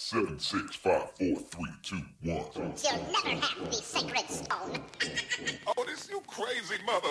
7, 6, 5, 4, 3, 2, 1. You'll never have the sacred stone. Oh, this you crazy mother.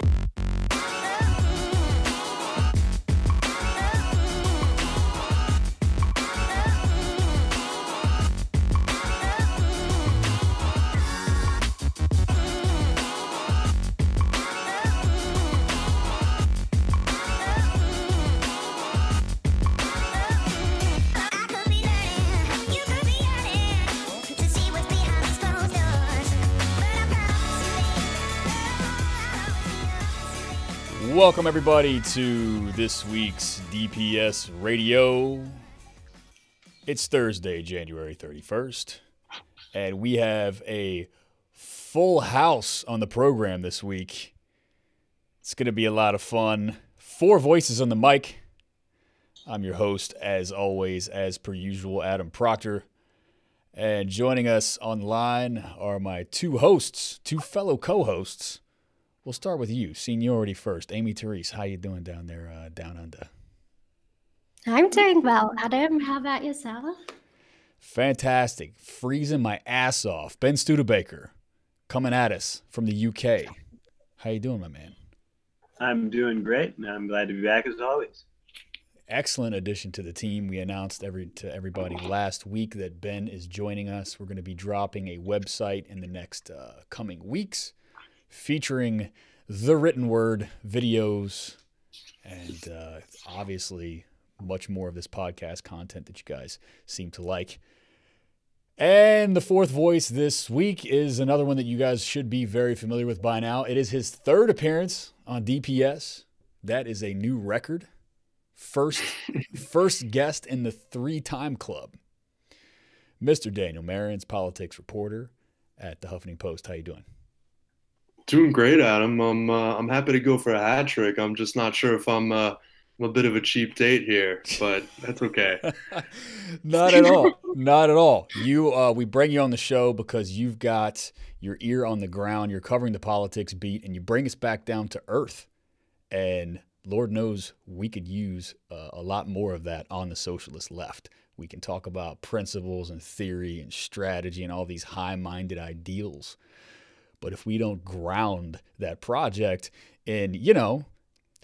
Welcome, everybody, to this week's DPS Radio. It's Thursday, January 31st, and we have a full house on the program this week. It's going to be a lot of fun. 4 voices on the mic. I'm your host, as always, as per usual, Adam Proctor. And joining us online are my 2 hosts, 2 fellow co-hosts. We'll start with you, seniority first. Amy Therese, how you doing down there, down under? I'm doing well, Adam. How about yourself? Fantastic. Freezing my ass off. Ben Studebaker coming at us from the UK. How you doing, my man? I'm doing great, and I'm glad to be back as always. Excellent addition to the team. We announced to everybody last week that Ben is joining us. We're going to be dropping a website in the next coming weeks, featuring the written word, videos, and obviously much more of this podcast content that you guys seem to like. And the 4th voice this week is another one that you guys should be very familiar with by now. It is his 3rd appearance on DPS. That is a new record. First guest in the 3-time club. Mr. Daniel Marans, politics reporter at the Huffington Post. How you doing? Doing great, Adam. I'm happy to go for a hat trick. I'm just not sure if I'm a bit of a cheap date here, but that's okay. Not at all. Not at all. We bring you on the show because you've got your ear on the ground. You're covering the politics beat, and you bring us back down to earth. And Lord knows we could use a lot more of that on the socialist left. We can talk about principles and theory and strategy and all these high-minded ideals. But if we don't ground that project in,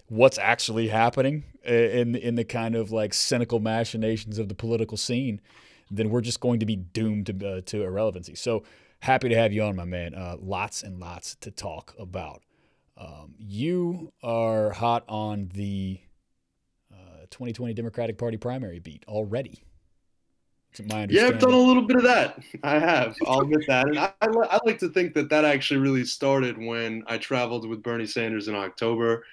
what's actually happening in the kind of like cynical machinations of the political scene, then we're just going to be doomed to irrelevancy. So happy to have you on, my man. Lots and lots to talk about. You are hot on the 2020 Democratic Party primary beat already. Yeah, I've done a little bit of that. I have. I'll admit that. And I like to think that actually really started when I traveled with Bernie Sanders in October,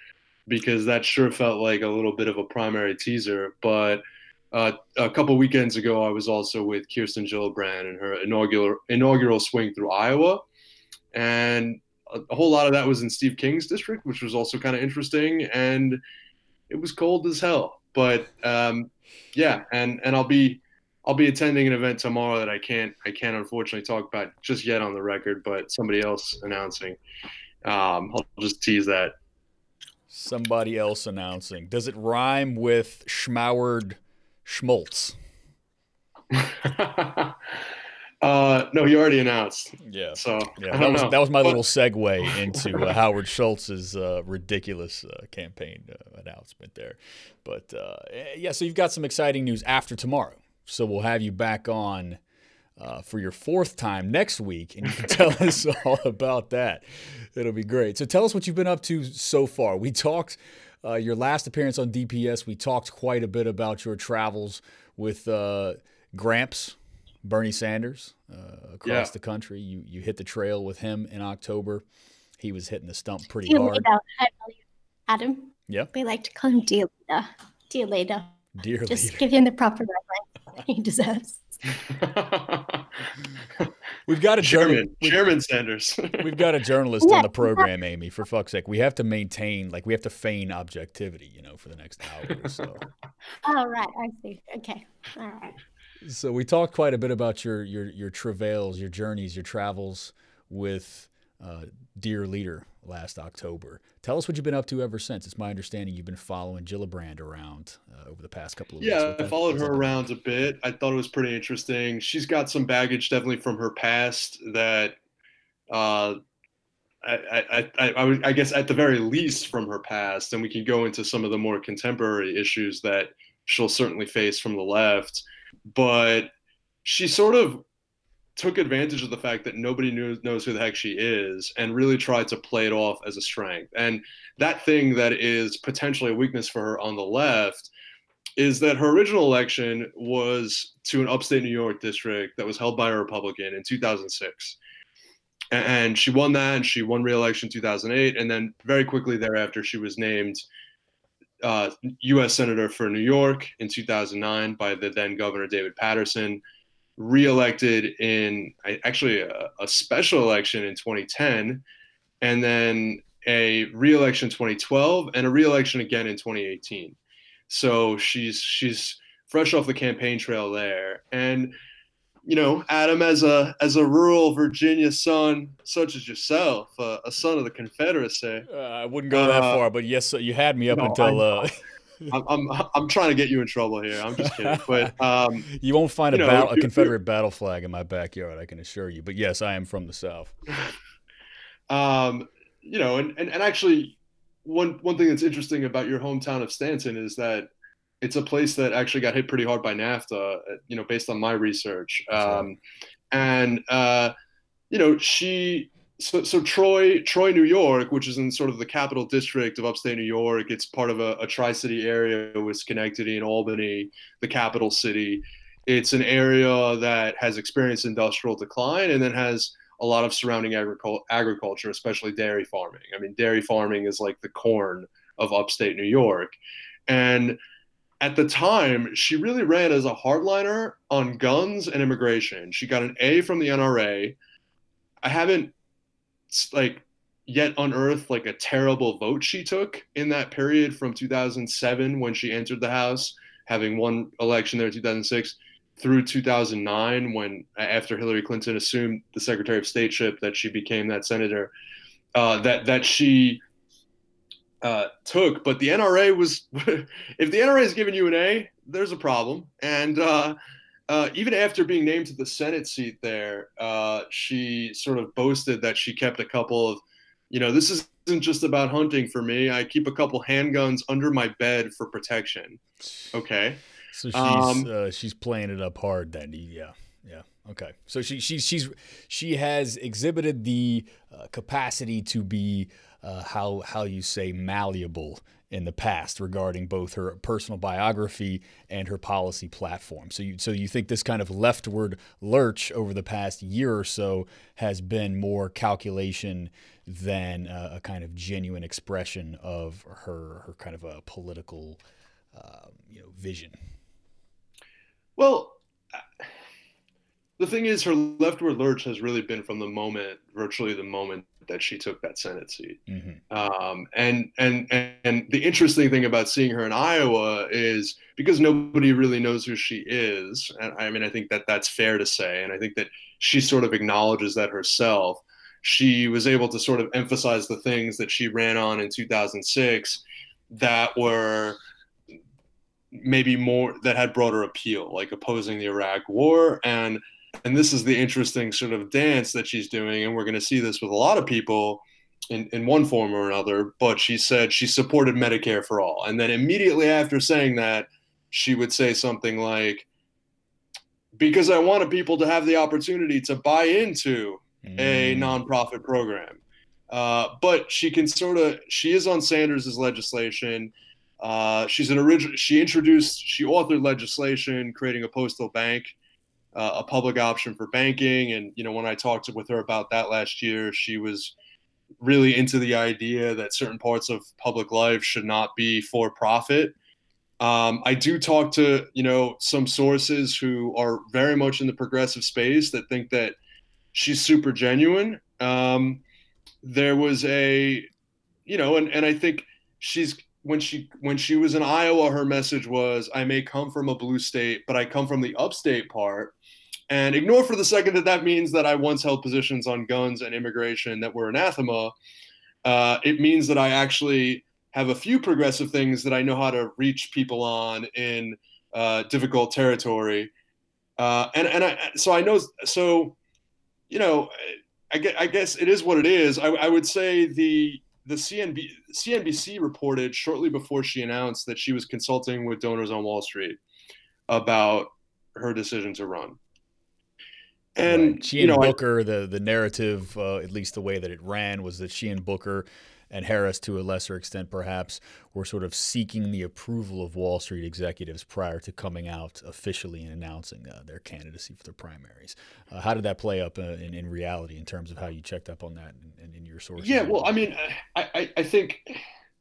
because that sure felt like a little bit of a primary teaser. But a couple weekends ago, I was also with Kirsten Gillibrand in her inaugural swing through Iowa. And a whole lot of that was in Steve King's district, which was also kind of interesting. And it was cold as hell. But yeah, and I'll be attending an event tomorrow that I can't unfortunately talk about just yet on the record, but somebody else announcing. I'll just tease that. Somebody else announcing. Does it rhyme with Schmauerd Schmaltz? No, he already announced. Yeah. So yeah, that was my little segue into Howard Schultz's ridiculous campaign announcement there. But yeah, so you've got some exciting news after tomorrow. So we'll have you back on for your 4th time next week, and you can tell us all about that. It'll be great. So tell us what you've been up to so far. We talked your last appearance on DPS. We talked quite a bit about your travels with Gramps, Bernie Sanders, across the country. You hit the trail with him in October. He was hitting the stump pretty hard. Adam. Yeah. We like to call him Dear Leader. Dear Leader. Dear Just leader. give him the proper reference he deserves. We've got a Chairman Sanders. We've got a journalist on the program, Amy. For fuck's sake, we have to feign objectivity, for the next hour or so. Oh, right. I see. Okay. All right. So we talked quite a bit about your travails, your journeys, your travels with Dear Leader last October. Tell us what you've been up to ever since. It's my understanding you've been following Gillibrand around over the past couple of weeks. Yeah, I followed her around a bit. I thought it was pretty interesting. She's got some baggage definitely from her past that I guess at the very least from her past, and we can go into some of the more contemporary issues that she'll certainly face from the left. But she sort of took advantage of the fact that nobody knows who the heck she is and really tried to play it off as a strength. And that thing that is potentially a weakness for her on the left is that her original election was to an upstate New York district that was held by a Republican in 2006. And she won that, and she won re-election in 2008. And then very quickly thereafter, she was named U.S. Senator for New York in 2009 by the then Governor David Paterson, re-elected in actually a special election in 2010, and then a re-election in 2012, and a re-election again in 2018. So she's fresh off the campaign trail there. And you know, Adam, as a rural Virginia son, such as yourself, a son of the Confederacy. I wouldn't go that far, but yes, you had me up until. I'm trying to get you in trouble here. I'm just kidding, but you won't find a Confederate battle flag in my backyard, I can assure you. But yes, I am from the South. You know, and actually, one thing that's interesting about your hometown of Stanton is that it's a place that actually got hit pretty hard by NAFTA, you know, based on my research. And, you know, so Troy, New York, which is in sort of the capital district of upstate New York, it's part of a tri-city area with Schenectady and Albany, the capital city. It's an area that has experienced industrial decline and then has a lot of surrounding agriculture, especially dairy farming. I mean, dairy farming is like the corn of upstate New York. And at the time, she really ran as a hardliner on guns and immigration. She got an A from the NRA. I haven't yet unearthed a terrible vote she took in that period from 2007 when she entered the House, having won election there in 2006, through 2009 when, after Hillary Clinton assumed the Secretary of Stateship, that she became that senator, that she took. But the NRA was, if the NRA is giving you an A, there's a problem. And even after being named to the Senate seat there, she sort of boasted that she kept a couple of, you know, this isn't just about hunting for me. I keep a couple handguns under my bed for protection. Okay. So she's playing it up hard then. Yeah. Okay. So she has exhibited the capacity to be how you say malleable in the past regarding both her personal biography and her policy platform. So you think this kind of leftward lurch over the past year or so has been more calculation than a kind of genuine expression of her kind of a political vision? Well, the thing is, her leftward lurch has really been from virtually the moment that she took that Senate seat. Mm-hmm. And the interesting thing about seeing her in Iowa is because nobody really knows who she is. And I mean, I think that that's fair to say. And I think that she sort of acknowledges that herself. She was able to sort of emphasize the things that she ran on in 2006 that were maybe more, that had broader appeal, like opposing the Iraq War. And this is the interesting sort of dance that she's doing. And we're going to see this with a lot of people in one form or another. But she said she supported Medicare for all. And then immediately after saying that, she would say something like, because I wanted people to have the opportunity to buy into a nonprofit program. But she is on Sanders's legislation. She authored legislation creating a postal bank, a public option for banking. And, you know, when I talked with her about that last year, she was really into the idea that certain parts of public life should not be for profit. I do talk to, you know, some sources who are very much in the progressive space that think that she's super genuine. There was and I think when she was in Iowa, her message was, I may come from a blue state, but I come from the upstate part. And ignore for the second that means that I once held positions on guns and immigration that were anathema. it means that I actually have a few progressive things that I know how to reach people on in difficult territory. So I know, so, you know, I guess it is what it is. I would say the CNBC reported shortly before she announced that she was consulting with donors on Wall Street about her decision to run. And right. She and Booker, the narrative, at least the way that it ran, was that she and Booker and Harris, to a lesser extent perhaps, were sort of seeking the approval of Wall Street executives prior to coming out officially and announcing their candidacy for their primaries. How did that play up in reality in terms of how you checked up on that in your sources? Yeah, well, I mean, I think,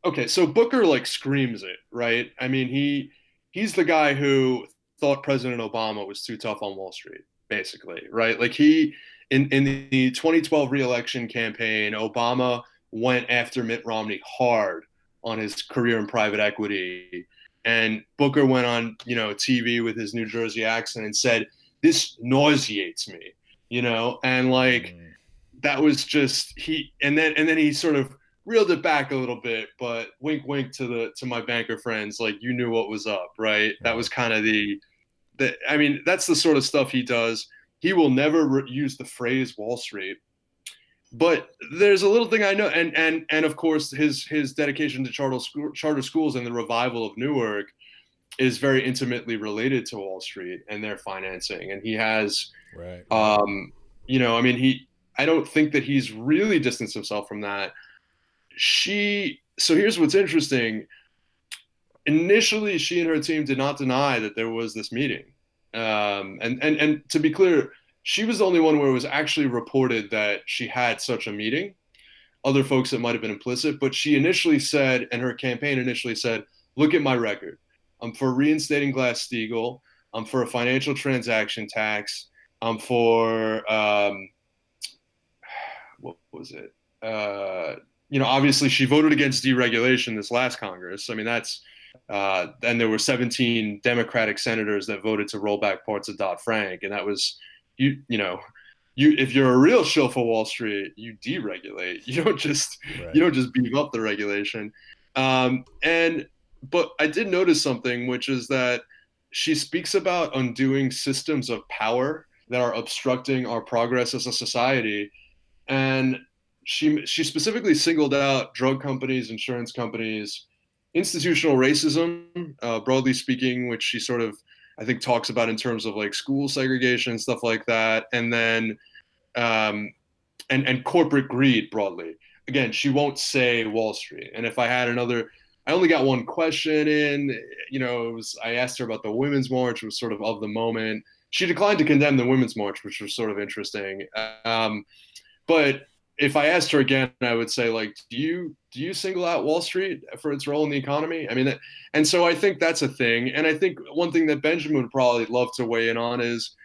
okay, so Booker like screams it, right? I mean, he's the guy who thought President Obama was too tough on Wall Street, basically, right? Like in the 2012 re-election campaign, Obama went after Mitt Romney hard on his career in private equity. And Booker went on, TV with his New Jersey accent and said, "This nauseates me," and like, that was just, and then he sort of reeled it back a little bit, but wink, wink to my banker friends, like, you knew what was up, right? That was kind of I mean, that's the sort of stuff he does. He will never use the phrase Wall Street. But there's a little thing I know, and of course his dedication to charter schools and the revival of Newark is very intimately related to Wall Street and their financing. And he has, right. I mean, I don't think that he's really distanced himself from that. So here's what's interesting. Initially, she and her team did not deny that there was this meeting, and to be clear, she was the only one where it was actually reported that she had such a meeting. Other folks, it might have been implicit, but she initially said, and her campaign initially said, "Look at my record. I'm for reinstating Glass-Steagall. I'm for a financial transaction tax. I'm for, what was it? Obviously she voted against deregulation this last Congress. I mean, and there were 17 Democratic senators that voted to roll back parts of Dodd-Frank. And that was, if you're a real shill for Wall Street, you deregulate. You don't just beef up the regulation. But I did notice something, which is that she speaks about undoing systems of power that are obstructing our progress as a society. And she specifically singled out drug companies, insurance companies, institutional racism, broadly speaking, which she sort of, I think, talks about in terms of like school segregation, stuff like that. And then, and corporate greed broadly. Again, she won't say Wall Street. And if I had I only got one question in, I asked her about the Women's March. It was sort of the moment. She declined to condemn the Women's March, which was sort of interesting. But if I asked her again, I would say, like, do you single out Wall Street for its role in the economy? I mean, and so I think that's a thing. And I think one thing that Benjamin would probably love to weigh in on is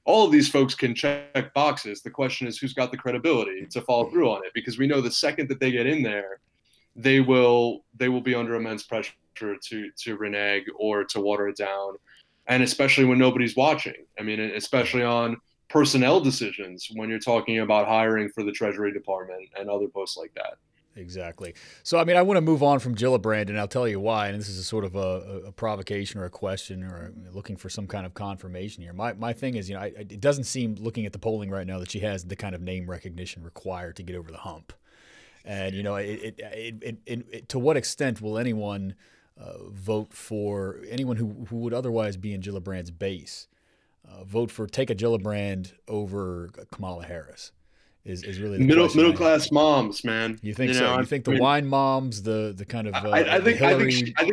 all of these folks can check boxes. The question is, who's got the credibility to follow through on it? Because we know the second that they get in there, they will be under immense pressure to renege or to water it down. And especially when nobody's watching. I mean, especially on personnel decisions when you're talking about hiring for the Treasury Department and other posts like that. Exactly. So, I mean, I want to move on from Gillibrand, and I'll tell you why. And this is a sort of a provocation or a question or looking for some kind of confirmation here. My thing is, it doesn't seem, looking at the polling right now, that she has the kind of name recognition required to get over the hump. And, to what extent will anyone vote for anyone who would otherwise be in Gillibrand's base? Take a Gillibrand over Kamala Harris is really the middle class moms, man. You think so? You think the wine moms, the kind of I think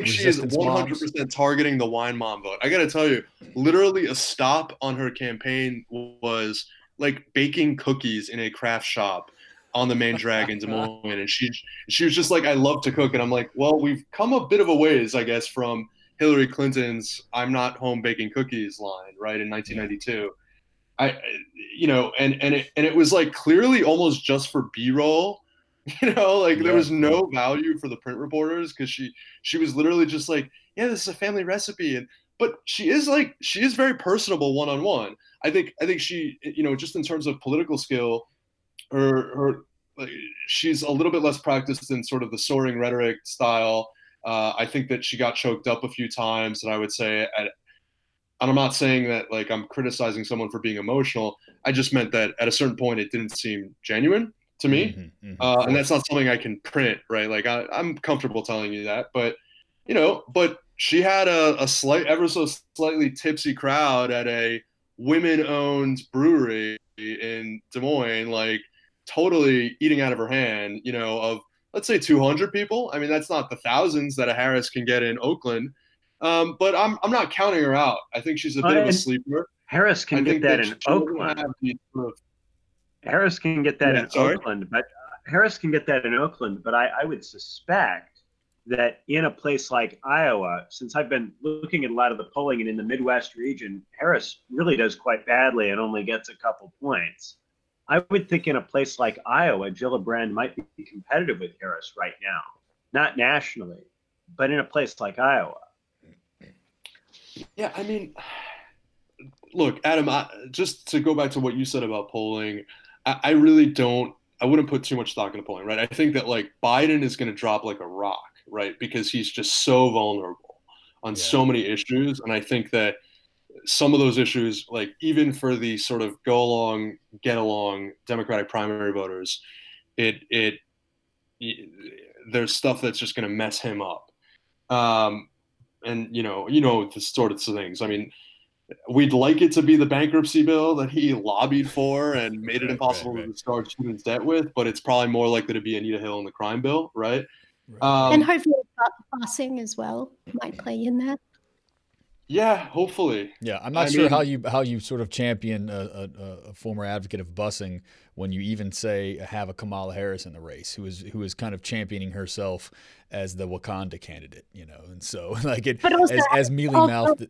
she is 100% targeting the wine mom vote. I got to tell you, literally a stop on her campaign was like baking cookies in a craft shop on the main drag in Des Moines, and she was just like, "I love to cook," and I'm like, "Well, we've come a bit of a ways, I guess, from Hillary Clinton's "I'm not home baking cookies" line, right, in 1992. And it was like clearly almost just for B-roll, there was no value for the print reporters, because she was literally just like, "Yeah, this is a family recipe," but she is very personable one-on-one. I think she, just in terms of political skill, her she's a little bit less practiced in sort of the soaring rhetoric style. I think that she got choked up a few times, and I would say, and I'm not saying that like I'm criticizing someone for being emotional. I just meant that at a certain point it didn't seem genuine to me, and that's not something I can print, right? Like I'm comfortable telling you that, but but she had a ever so slightly tipsy crowd at a women-owned brewery in Des Moines, like totally eating out of her hand, of let's say 200 people. I mean, that's not the thousands that a Harris can get in Oakland, but I'm not counting her out. I think she's a bit of a sleeper. Harris can get that in Oakland. Harris can get that in Oakland, but Harris can get that in Oakland. But I would suspect that in a place like Iowa, since I've been looking at a lot of the polling, and in the Midwest region, Harris really does quite badly and only gets a couple points. I would think in a place like Iowa, Gillibrand might be competitive with Harris right now. Not nationally, but in a place like Iowa. Yeah, I mean, look, Adam, just to go back to what you said about polling, I really I wouldn't put too much stock in the polling, right? I think that like Biden is going to drop like a rock, right? Because he's just so vulnerable on so many issues. And I think that some of those issues, like even for the sort of go along, get along Democratic primary voters, there's stuff that's just going to mess him up. And the sort of things. I mean, we'd like it to be the bankruptcy bill that he lobbied for and made it impossible to start students' debt with, but it's probably more likely to be Anita Hill and the crime bill, right? And hopefully busing as well might play in there. Yeah, hopefully. Yeah, I'm not sure how you sort of champion a former advocate of busing when you even say have a Kamala Harris in the race, who is kind of championing herself as the Wakanda candidate, and so like it as mealy mouthed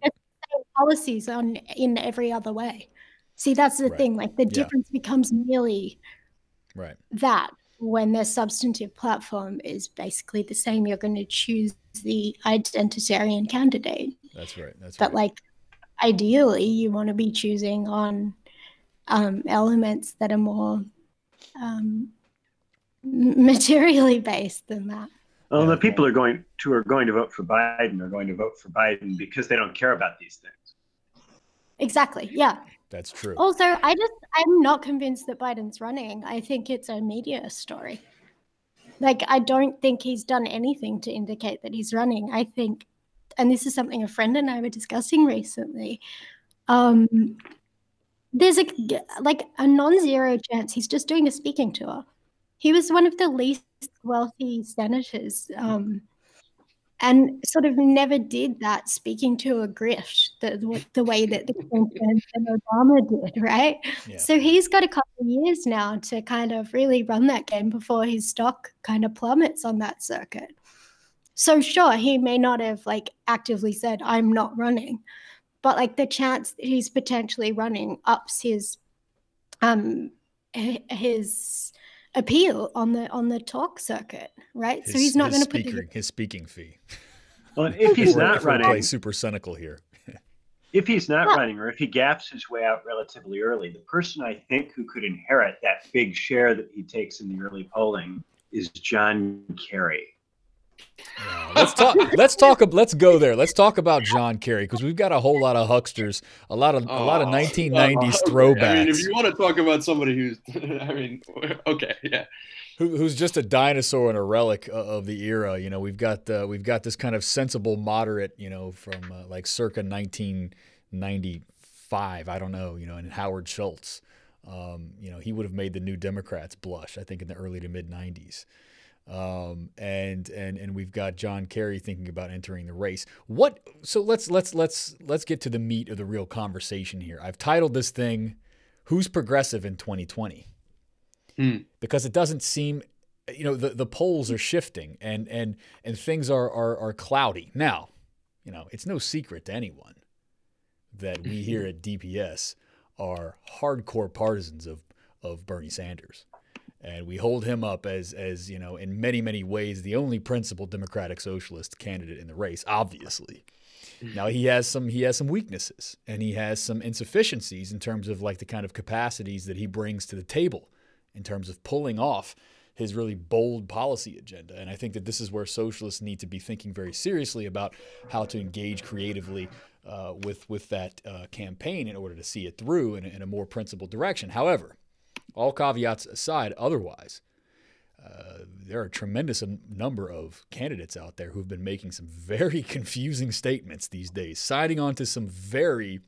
policies in every other way. See, that's the thing. Like the difference becomes merely that when their substantive platform is basically the same, you're going to choose the identitarian candidate. That's right. But like, ideally, you want to be choosing on elements that are more materially based than that. Well, the people who are going to vote for Biden are going to vote for Biden because they don't care about these things. Exactly. Yeah. That's true. Also, I'm not convinced that Biden's running. I think it's a media story. Like, I don't think he's done anything to indicate that he's running. I think, and this is something a friend and I were discussing recently, there's a non-zero chance he's just doing a speaking tour. He was one of the least wealthy senators, and sort of never did that speaking to a grift the way that the Clintons and Obama did, right? Yeah. So he's got a couple of years now to kind of really run that game before his stock kind of plummets on that circuit. So sure, he may not have like actively said, I'm not running, but like the chance that he's potentially running ups his appeal on the talk circuit, right? So he's not going to put his speaking fee. Well, if he's not running, play super cynical here. If he's not running, or if he gaps his way out relatively early, the person I think who could inherit that big share that he takes in the early polling is John Kerry. Yeah, let's go there. Let's talk about John Kerry, because we've got a whole lot of hucksters, a lot of 1990s throwbacks. I mean, if you want to talk about somebody who's, okay, yeah, who's just a dinosaur and a relic of the era. We've got this kind of sensible moderate, from like circa 1995. I don't know, and Howard Schultz. He would have made the New Democrats blush, I think, in the early to mid 90s. And we've got John Kerry thinking about entering the race. So let's get to the meat of the real conversation here. I've titled this thing, "Who's Progressive in 2020?" Because it doesn't seem, the polls are shifting and things are cloudy. Now, it's no secret to anyone that we here at DPS are hardcore partisans of Bernie Sanders. And we hold him up as in many, many ways, the only principled Democratic Socialist candidate in the race, obviously. Now, he has some weaknesses, and he has some insufficiencies in terms of like the kind of capacities that he brings to the table in terms of pulling off his really bold policy agenda. And I think that this is where socialists need to be thinking very seriously about how to engage creatively with that campaign in order to see it through in a more principled direction. However, all caveats aside, otherwise, there are a tremendous number of candidates out there who've been making some very confusing statements these days, siding onto some very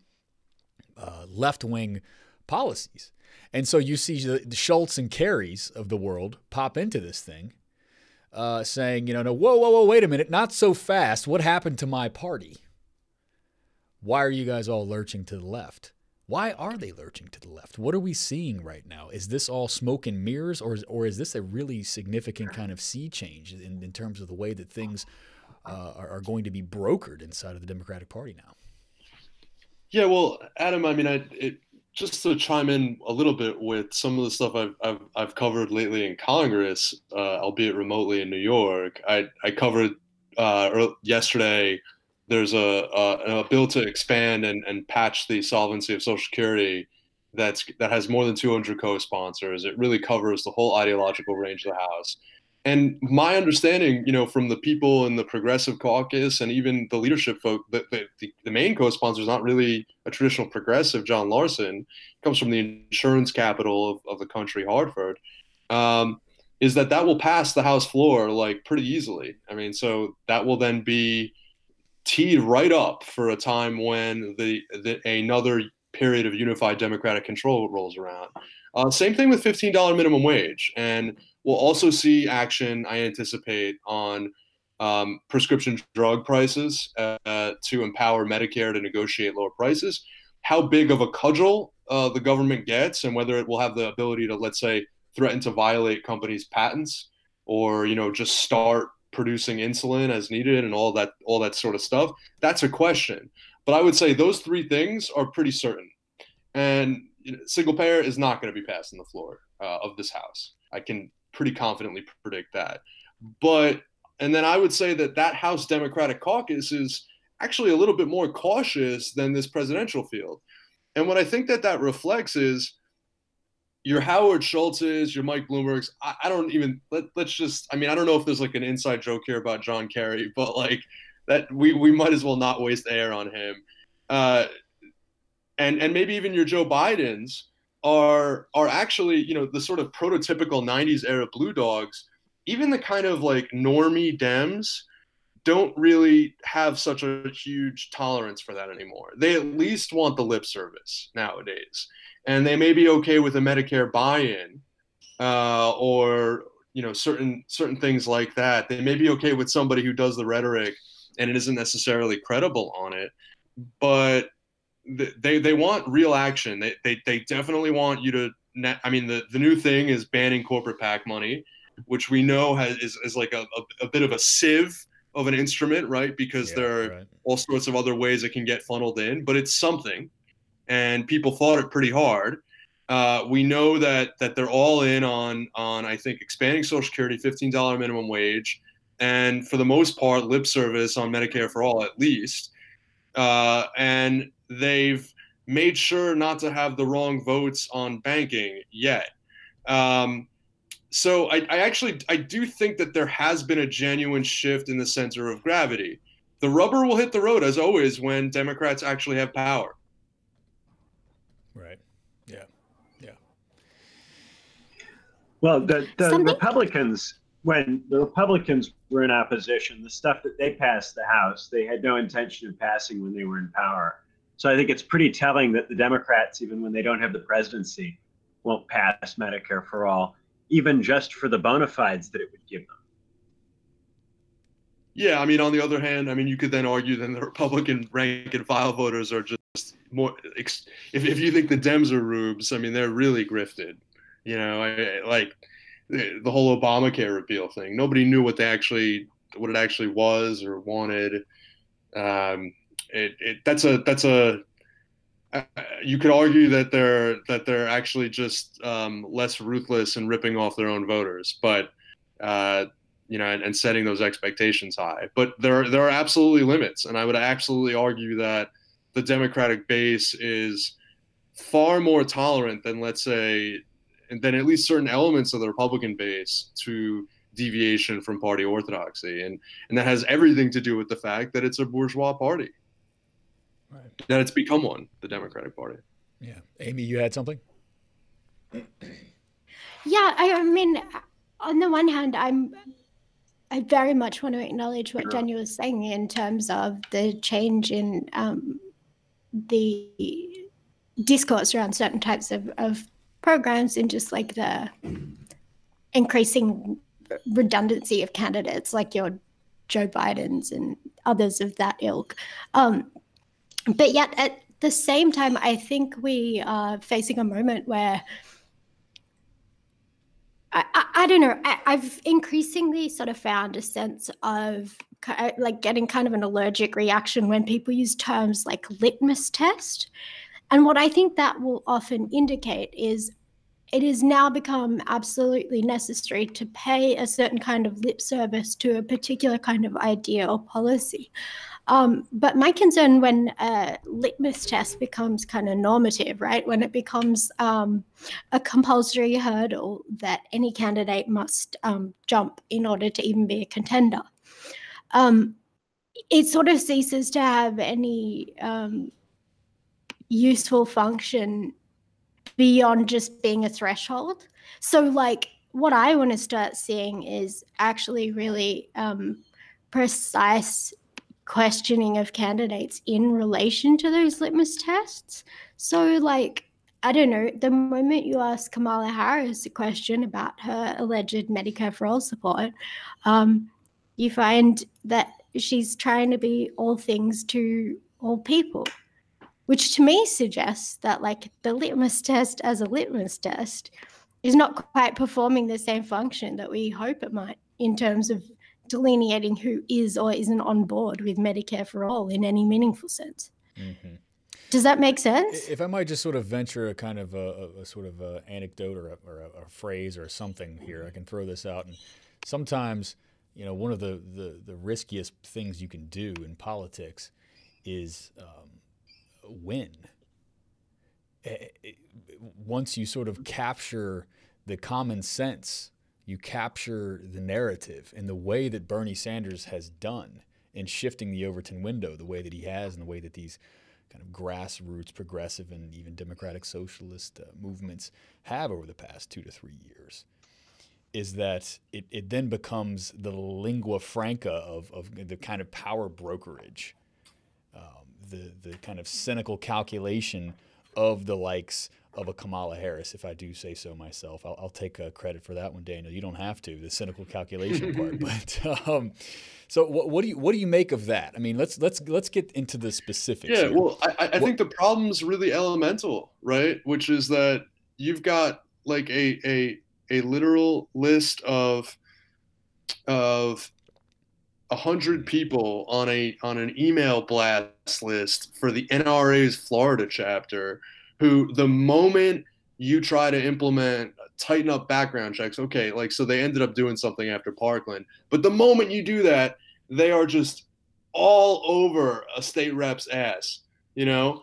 left-wing policies. And so you see the Schultz and Kerrys of the world pop into this thing saying, no, whoa, wait a minute, not so fast. What happened to my party? Why are you guys all lurching to the left? Why are they lurching to the left? What are we seeing right now? Is this all smoke and mirrors, or is this a really significant kind of sea change in terms of the way that things are going to be brokered inside of the Democratic Party now? Yeah, well, Adam, I mean, just to chime in a little bit with some of the stuff I've covered lately in Congress, albeit remotely in New York. I covered yesterday. There's a bill to expand and patch the solvency of Social Security that has more than 200 co-sponsors. It really covers the whole ideological range of the House. And my understanding, from the people in the Progressive Caucus and even the leadership folk, the main co-sponsor is not really a traditional progressive. John Larson comes from the insurance capital of the country, Hartford. Is that will pass the House floor like pretty easily. I mean, so that will then be teed right up for a time when another period of unified Democratic control rolls around. Same thing with $15 minimum wage. And we'll also see action, I anticipate, on prescription drug prices to empower Medicare to negotiate lower prices. How big of a cudgel the government gets, and whether it will have the ability to, let's say, threaten to violate companies' patents, or just start producing insulin as needed and all that sort of stuff, that's a question. But I would say those three things are pretty certain. And single payer is not going to be passed on the floor of this House. I can pretty confidently predict that. And then I would say that House Democratic Caucus is actually a little bit more cautious than this presidential field. And what I think that reflects is your Howard Schultz's, your Mike Bloomberg's. I don't know if there's like an inside joke here about John Kerry, but like that we might as well not waste air on him. And maybe even your Joe Bidens are actually, the sort of prototypical 90s era blue dogs. Even the kind of like normie Dems don't really have such a huge tolerance for that anymore. They at least want the lip service nowadays. And they may be okay with a Medicare buy-in or, certain things like that. They may be okay with somebody who does the rhetoric and it isn't necessarily credible on it. But they want real action. They definitely want you to the new thing is banning corporate PAC money, which we know is like a bit of a sieve of an instrument, right? Because there are all sorts of other ways it can get funneled in, but it's something. And people fought it pretty hard. We know that they're all in on I think expanding Social Security, $15 minimum wage, and for the most part lip service on Medicare for all, at least. And they've made sure not to have the wrong votes on banking yet. So I do think that there has been a genuine shift in the center of gravity. The rubber will hit the road, as always, when Democrats actually have power. Right. Yeah. Yeah. Well, the Republicans, when the Republicans were in opposition, the stuff that they passed the House, they had no intention of passing when they were in power. So I think it's pretty telling that the Democrats, even when they don't have the presidency, won't pass Medicare for all, even just for the bona fides that it would give them. Yeah, on the other hand, you could then argue that the Republican rank and file voters are just more. If you think the Dems are rubes, they're really grifted. Like the whole Obamacare repeal thing. Nobody knew what it actually was or wanted. You could argue that they're actually just less ruthless in ripping off their own voters, but and setting those expectations high. But there are absolutely limits, and I would absolutely argue that the Democratic base is far more tolerant than, let's say, and then at least certain elements of the Republican base to deviation from party orthodoxy. And that has everything to do with the fact that it's a bourgeois party, right, that it's become one, the Democratic Party. Yeah. Amy, you had something? Yeah, I mean, on the one hand, I very much want to acknowledge what Jenny was saying in terms of the change in the discourse around certain types of programs and just like the increasing redundancy of candidates like your Joe Bidens and others of that ilk. But yet at the same time, I think we are facing a moment where I don't know. I've increasingly sort of found a sense of like getting kind of an allergic reaction when people use terms like litmus test. And what I think that will often indicate is it has now become absolutely necessary to pay a certain kind of lip service to a particular kind of idea or policy. But my concern when a litmus test becomes kind of normative, right? When it becomes a compulsory hurdle that any candidate must jump in order to even be a contender, it sort of ceases to have any useful function beyond just being a threshold. So like what I want to start seeing is actually really precise questioning of candidates in relation to those litmus tests. So like, I don't know, the moment you ask Kamala Harris a question about her alleged Medicare for all support, you find that she's trying to be all things to all people, which to me suggests that like the litmus test as a litmus test is not quite performing the same function that we hope it might in terms of delineating who is or isn't on board with Medicare for all in any meaningful sense. Mm-hmm. Does that make sense? If I might just sort of venture a kind of a sort of a anecdote or a phrase or something here, I can throw this out. And sometimes, you know, one of the riskiest things you can do in politics is win. Once you sort of capture the common sense, you capture the narrative in the way that Bernie Sanders has done in shifting the Overton window, the way that he has, and the way that these kind of grassroots, progressive, and even democratic socialist movements have over the past 2 to 3 years, is that it then becomes the lingua franca of the kind of power brokerage, the kind of cynical calculation of the likes of a Kamala Harris, if I do say so myself. I'll take credit for that one, Daniel. You don't have to, the cynical calculation part. But so what do you make of that? I mean, let's get into the specifics. Yeah, here. well, I think the problem's really elemental, right? Which is that you've got like a literal list of 100 people on an email blast list for the NRA's Florida chapter, who the moment you try to implement, tighten up background checks, okay, like, so they ended up doing something after Parkland, but the moment you do that, they are just all over a state rep's ass, you know?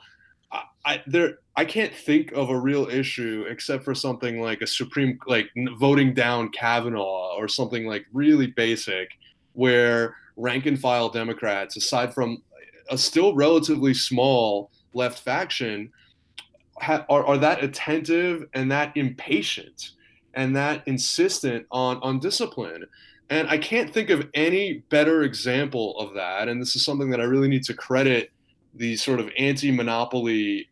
I can't think of a real issue except for something like a Supreme, like voting down Kavanaugh or something like really basic, where rank and file Democrats, aside from a still relatively small left faction, are that attentive and that impatient and that insistent on discipline. And I can't think of any better example of that. And this is something that I really need to credit the sort of anti-monopoly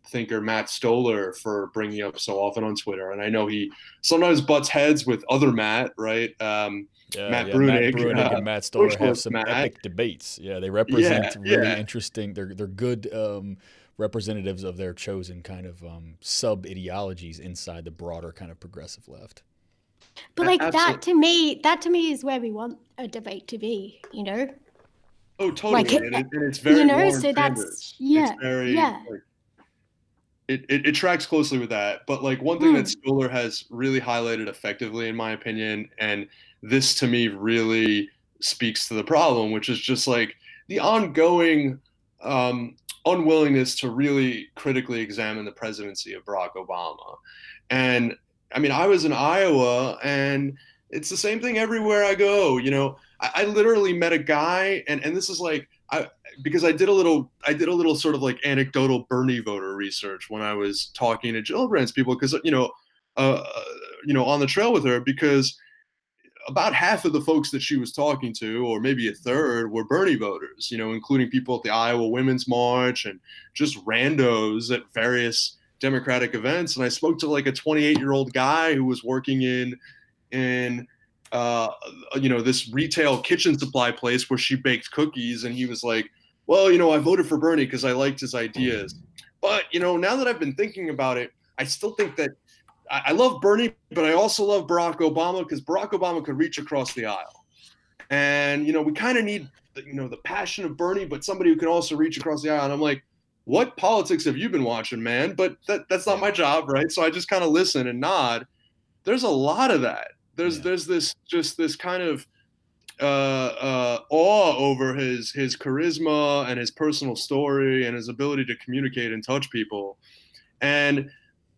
thinker Matt Stoller for bringing up so often on Twitter. And I know he sometimes butts heads with other Matt, right? Matt Brunig and Matt Stoller have some epic debates. Yeah, they represent really interesting. They're good representatives of their chosen kind of sub-ideologies inside the broader kind of progressive left. But like that to me is where we want a debate to be, you know? Oh, totally. Like, and it's very, you know, so that's, yeah, it's very, yeah. Like, it tracks closely with that. But like one thing that Stoller has really highlighted effectively, in my opinion, and this to me really speaks to the problem, which is just like the ongoing unwillingness to really critically examine the presidency of Barack Obama. And I mean, I was in Iowa, and it's the same thing everywhere I go. You know, I literally met a guy, and this is like, because I did a little sort of like anecdotal Bernie voter research when I was talking to Gillibrand's people, because on the trail with her, because about half of the folks that she was talking to, or maybe a third, were Bernie voters, you know, including people at the Iowa Women's March and just randos at various Democratic events. And I spoke to like a 28-year-old guy who was working in this retail kitchen supply place where she baked cookies. And he was like, well, you know, I voted for Bernie because I liked his ideas. But, you know, now that I've been thinking about it, I still think that I love Bernie, but I also love Barack Obama, because Barack Obama could reach across the aisle. And, you know, we kind of need, the passion of Bernie, but somebody who can also reach across the aisle. And I'm like, what politics have you been watching, man? But that's not my job, right? So I just kind of listen and nod. There's a lot of that. There's this kind of awe over his charisma and his personal story and his ability to communicate and touch people. And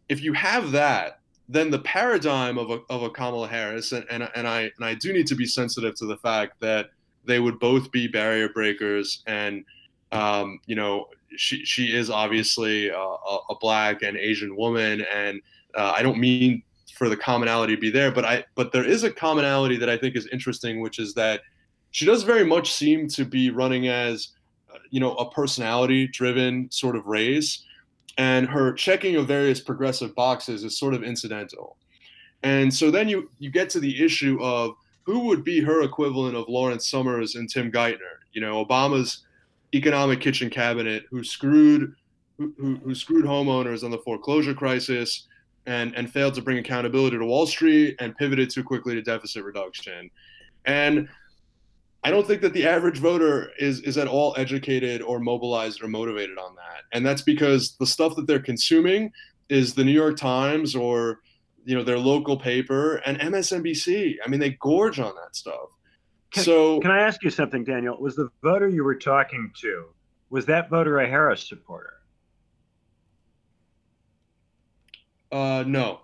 if you have that, then the paradigm of a Kamala Harris, and I do need to be sensitive to the fact that they would both be barrier breakers, and she is obviously a Black and Asian woman, and I don't mean for the commonality to be there, but there is a commonality that I think is interesting, which is that she does very much seem to be running as a personality-driven sort of race. And her checking of various progressive boxes is sort of incidental. And so then you get to the issue of who would be her equivalent of Lawrence Summers and Tim Geithner, Obama's economic kitchen cabinet, who screwed homeowners on the foreclosure crisis and failed to bring accountability to Wall Street and pivoted too quickly to deficit reduction. And I don't think that the average voter is at all educated or mobilized or motivated on that. And that's because the stuff that they're consuming is the New York Times or, their local paper and MSNBC. I mean, they gorge on that stuff. Can I ask you something, Daniel? Was the voter you were talking to, was that voter a Harris supporter? No,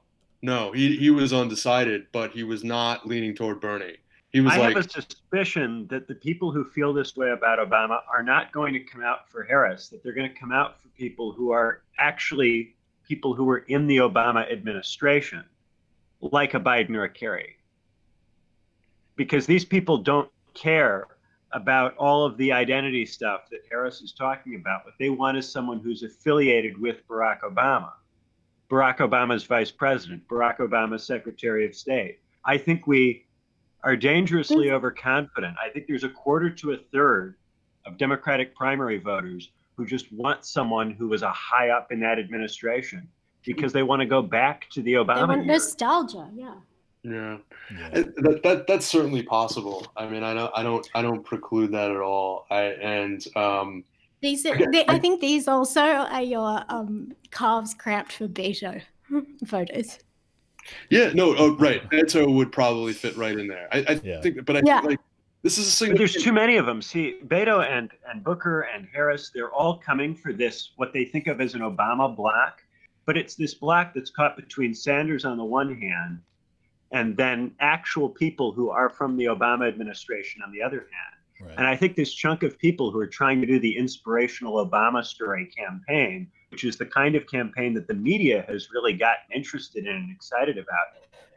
he was undecided, but he was not leaning toward Bernie. I have a suspicion that the people who feel this way about Obama are not going to come out for Harris, that they're going to come out for people who are actually people who were in the Obama administration, like a Biden or a Kerry. Because these people don't care about all of the identity stuff that Harris is talking about. What they want is someone who's affiliated with Barack Obama. Barack Obama's vice president, Barack Obama's Secretary of State. I think we are dangerously overconfident. I think there's a quarter to a third of Democratic primary voters who just want someone who was a high up in that administration because they want to go back to the Obama. They want nostalgia, yeah. Yeah, that's certainly possible. I mean, I don't preclude that at all. I think these also are your calves cramped for Beto voters. Yeah, no, oh, right. Beto would probably fit right in there. I think, but I think like this is a single. There's too many of them. See, Beto and Booker and Harris, they're all coming for this, what they think of as an Obama block, but it's this block that's caught between Sanders on the one hand, and then actual people who are from the Obama administration on the other hand. Right. And I think this chunk of people who are trying to do the inspirational Obama story campaign, which is the kind of campaign that the media has really gotten interested in and excited about,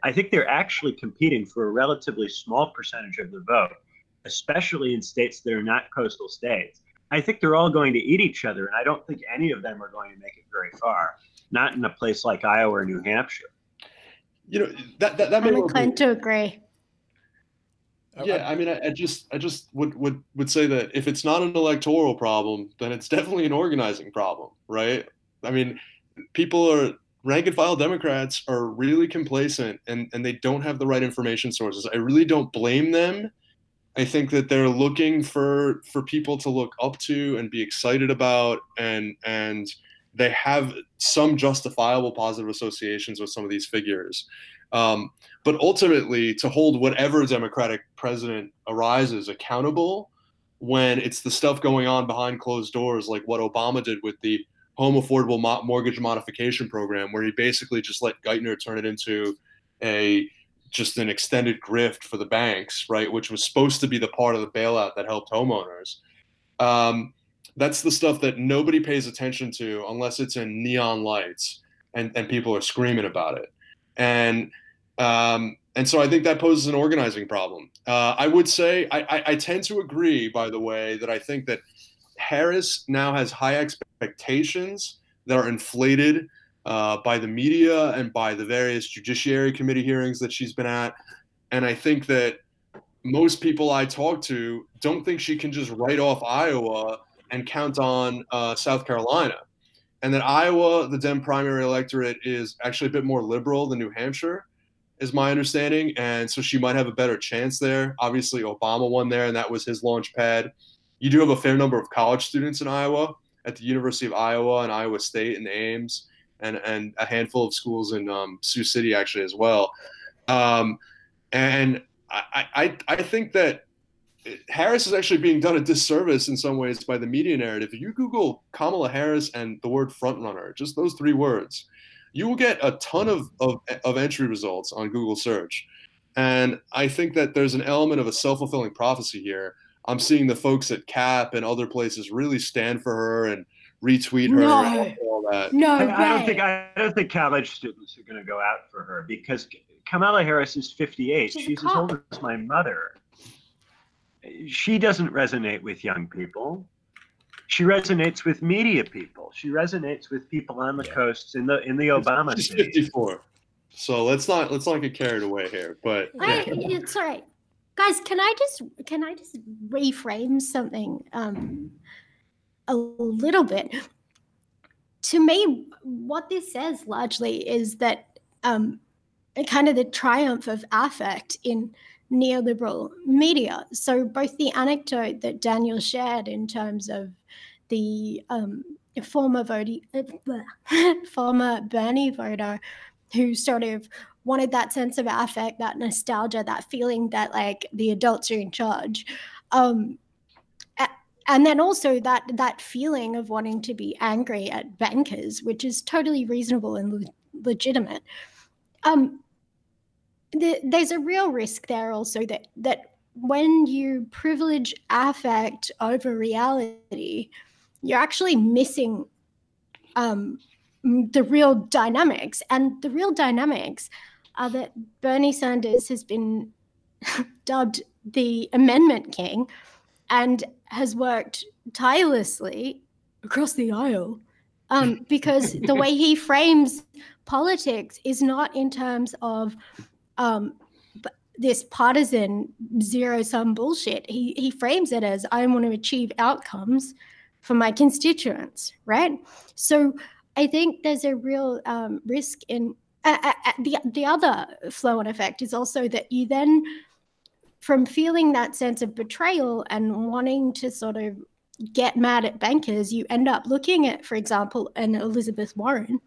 I think they're actually competing for a relatively small percentage of the vote, especially in states that are not coastal states. I think they're all going to eat each other, and I don't think any of them are going to make it very far, not in a place like Iowa or New Hampshire. That I'm inclined to agree. Yeah, I mean, I just would say that if it's not an electoral problem, then it's definitely an organizing problem, right? I mean, rank and file Democrats are really complacent and they don't have the right information sources. I really don't blame them. I think that they're looking for people to look up to and be excited about, and they have some justifiable positive associations with some of these figures. But ultimately, to hold whatever Democratic president arises accountable when it's the stuff going on behind closed doors, like what Obama did with the home affordable mortgage modification program, where he basically just let Geithner turn it into just an extended grift for the banks, right? Which was supposed to be the part of the bailout that helped homeowners. That's the stuff that nobody pays attention to unless it's in neon lights and people are screaming about it. And so I think that poses an organizing problem. I would say I tend to agree, by the way, that I think that Harris now has high expectations that are inflated by the media and by the various Judiciary Committee hearings that she's been at. And I think that most people I talk to don't think she can just write off Iowa and count on South Carolina. And that Iowa, the Dem primary electorate, is actually a bit more liberal than New Hampshire, is my understanding. And so she might have a better chance there. Obviously, Obama won there, and that was his launch pad. You do have a fair number of college students in Iowa at the University of Iowa and Iowa State and Ames, and a handful of schools in Sioux City actually as well. And I think that Harris is actually being done a disservice in some ways by the media narrative. If you Google Kamala Harris and the word frontrunner, just those 3 words, you will get a ton of entry results on Google search. And I think that there's an element of a self-fulfilling prophecy here. I'm seeing the folks at CAP and other places really stand for her and retweet her and all that. I don't think college students are going to go out for her, because Kamala Harris is 58. She's as old as my mother. She doesn't resonate with young people. She resonates with media people. She resonates with people on the coasts in the Obama She's cities. 54. So let's not get carried away here. But it's all right. Guys, can I just reframe something a little bit? To me, what this says largely is that kind of the triumph of affect in neoliberal media. So both the anecdote that Daniel shared in terms of the former Bernie voter who sort of wanted that sense of affect, that nostalgia, that feeling that like the adults are in charge. And then also that feeling of wanting to be angry at bankers, which is totally reasonable and legitimate. There's a real risk there also that when you privilege affect over reality, you're actually missing the real dynamics. And the real dynamics are that Bernie Sanders has been dubbed the Amendment King and has worked tirelessly across the aisle because the way he frames politics is not in terms of this partisan zero-sum bullshit. He frames it as, I want to achieve outcomes for my constituents, right? So I think there's a real risk in the other flow-on effect is also that you then, from feeling that sense of betrayal and wanting to sort of get mad at bankers, you end up looking at, for example, an Elizabeth Warren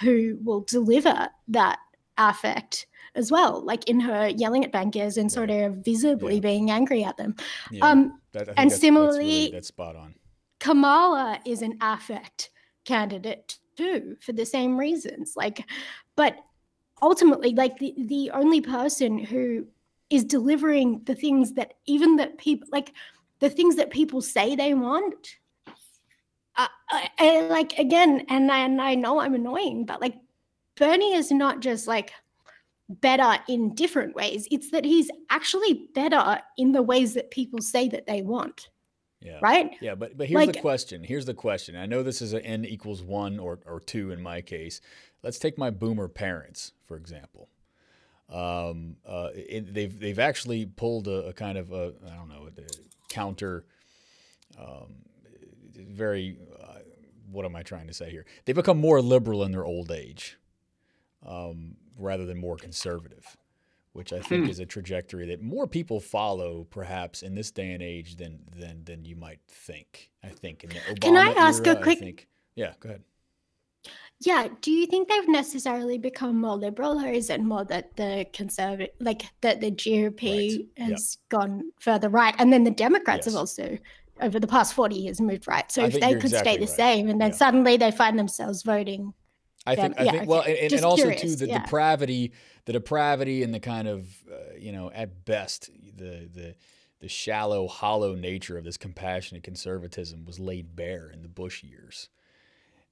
who will deliver that affect as well, like in her yelling at bankers and sort of visibly being angry at them. And similarly, that's spot on. Kamala is an affect candidate too, for the same reasons. But ultimately, the only person who is delivering the things that the things that people say they want. And I know I'm annoying, but Bernie is not just better in different ways. It's that he's actually better in the ways that people say that they want. Yeah. Right? Yeah, but here's the question. Here's the question. I know this is an N equals 1 or 2 in my case. Let's take my boomer parents, for example. They've actually pulled a kind of a counter. What am I trying to say here? They've become more liberal in their old age, rather than more conservative, which I think is a trajectory that more people follow, perhaps in this day and age than you might think. I think in the Obama Can I ask era, a quick? Yeah, go ahead. Yeah, do you think they've necessarily become more liberal, or is it more that the conservative, that the GOP has gone further right, and then the Democrats have also over the past 40 years moved right. So I if think they you're could exactly stay the right. same, and then suddenly they find themselves voting. I think well, and Just also curious, too the depravity and the kind of at best the shallow, hollow nature of this compassionate conservatism was laid bare in the Bush years.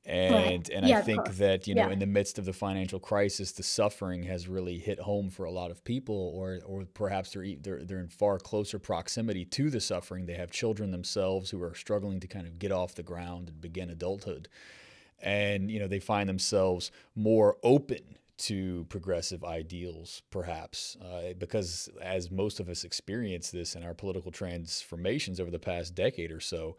And I think that in the midst of the financial crisis, the suffering has really hit home for a lot of people, or perhaps they're in far closer proximity to the suffering. They have children themselves who are struggling to kind of get off the ground and begin adulthood, and they find themselves more open to progressive ideals, perhaps, because as most of us experience this in our political transformations over the past decade or so,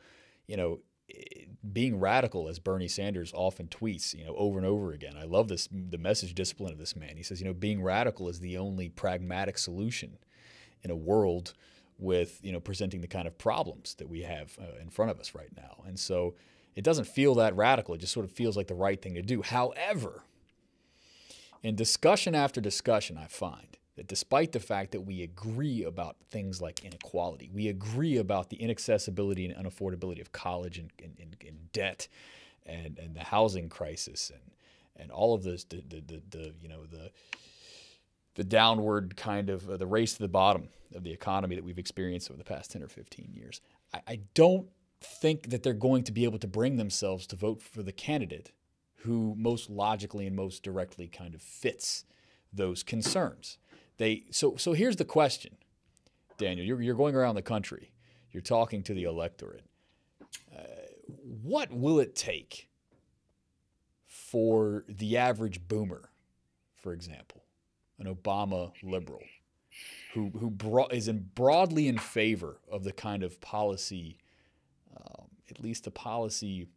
being radical, as Bernie Sanders often tweets, over and over again. I love the message discipline of this man. He says, being radical is the only pragmatic solution in a world with, presenting the kind of problems that we have in front of us right now. And so it doesn't feel that radical. It just sort of feels like the right thing to do. However, in discussion after discussion, I find that despite the fact that we agree about things like inequality, we agree about the inaccessibility and unaffordability of college and debt and the housing crisis and all of this, the downward kind of the race to the bottom of the economy that we've experienced over the past 10 or 15 years, I don't think that they're going to be able to bring themselves to vote for the candidate who most logically and most directly kind of fits those concerns. So here's the question, Daniel. You're going around the country. You're talking to the electorate. What will it take for the average boomer, for example, an Obama liberal, who is broadly in favor of the kind of policy, at least the policy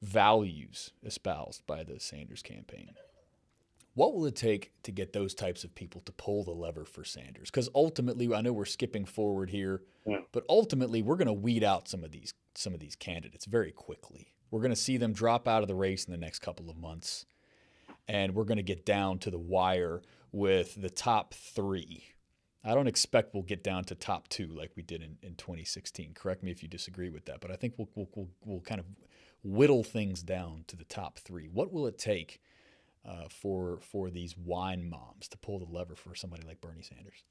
values espoused by the Sanders campaign? What will it take to get those types of people to pull the lever for Sanders? Because ultimately, I know we're skipping forward here, but ultimately we're going to weed out some of these candidates very quickly. We're going to see them drop out of the race in the next couple of months, and we're going to get down to the wire with the top three. I don't expect we'll get down to top two like we did in 2016. Correct me if you disagree with that, but I think we'll kind of whittle things down to the top three. What will it take for these wine moms to pull the lever for somebody like Bernie Sanders?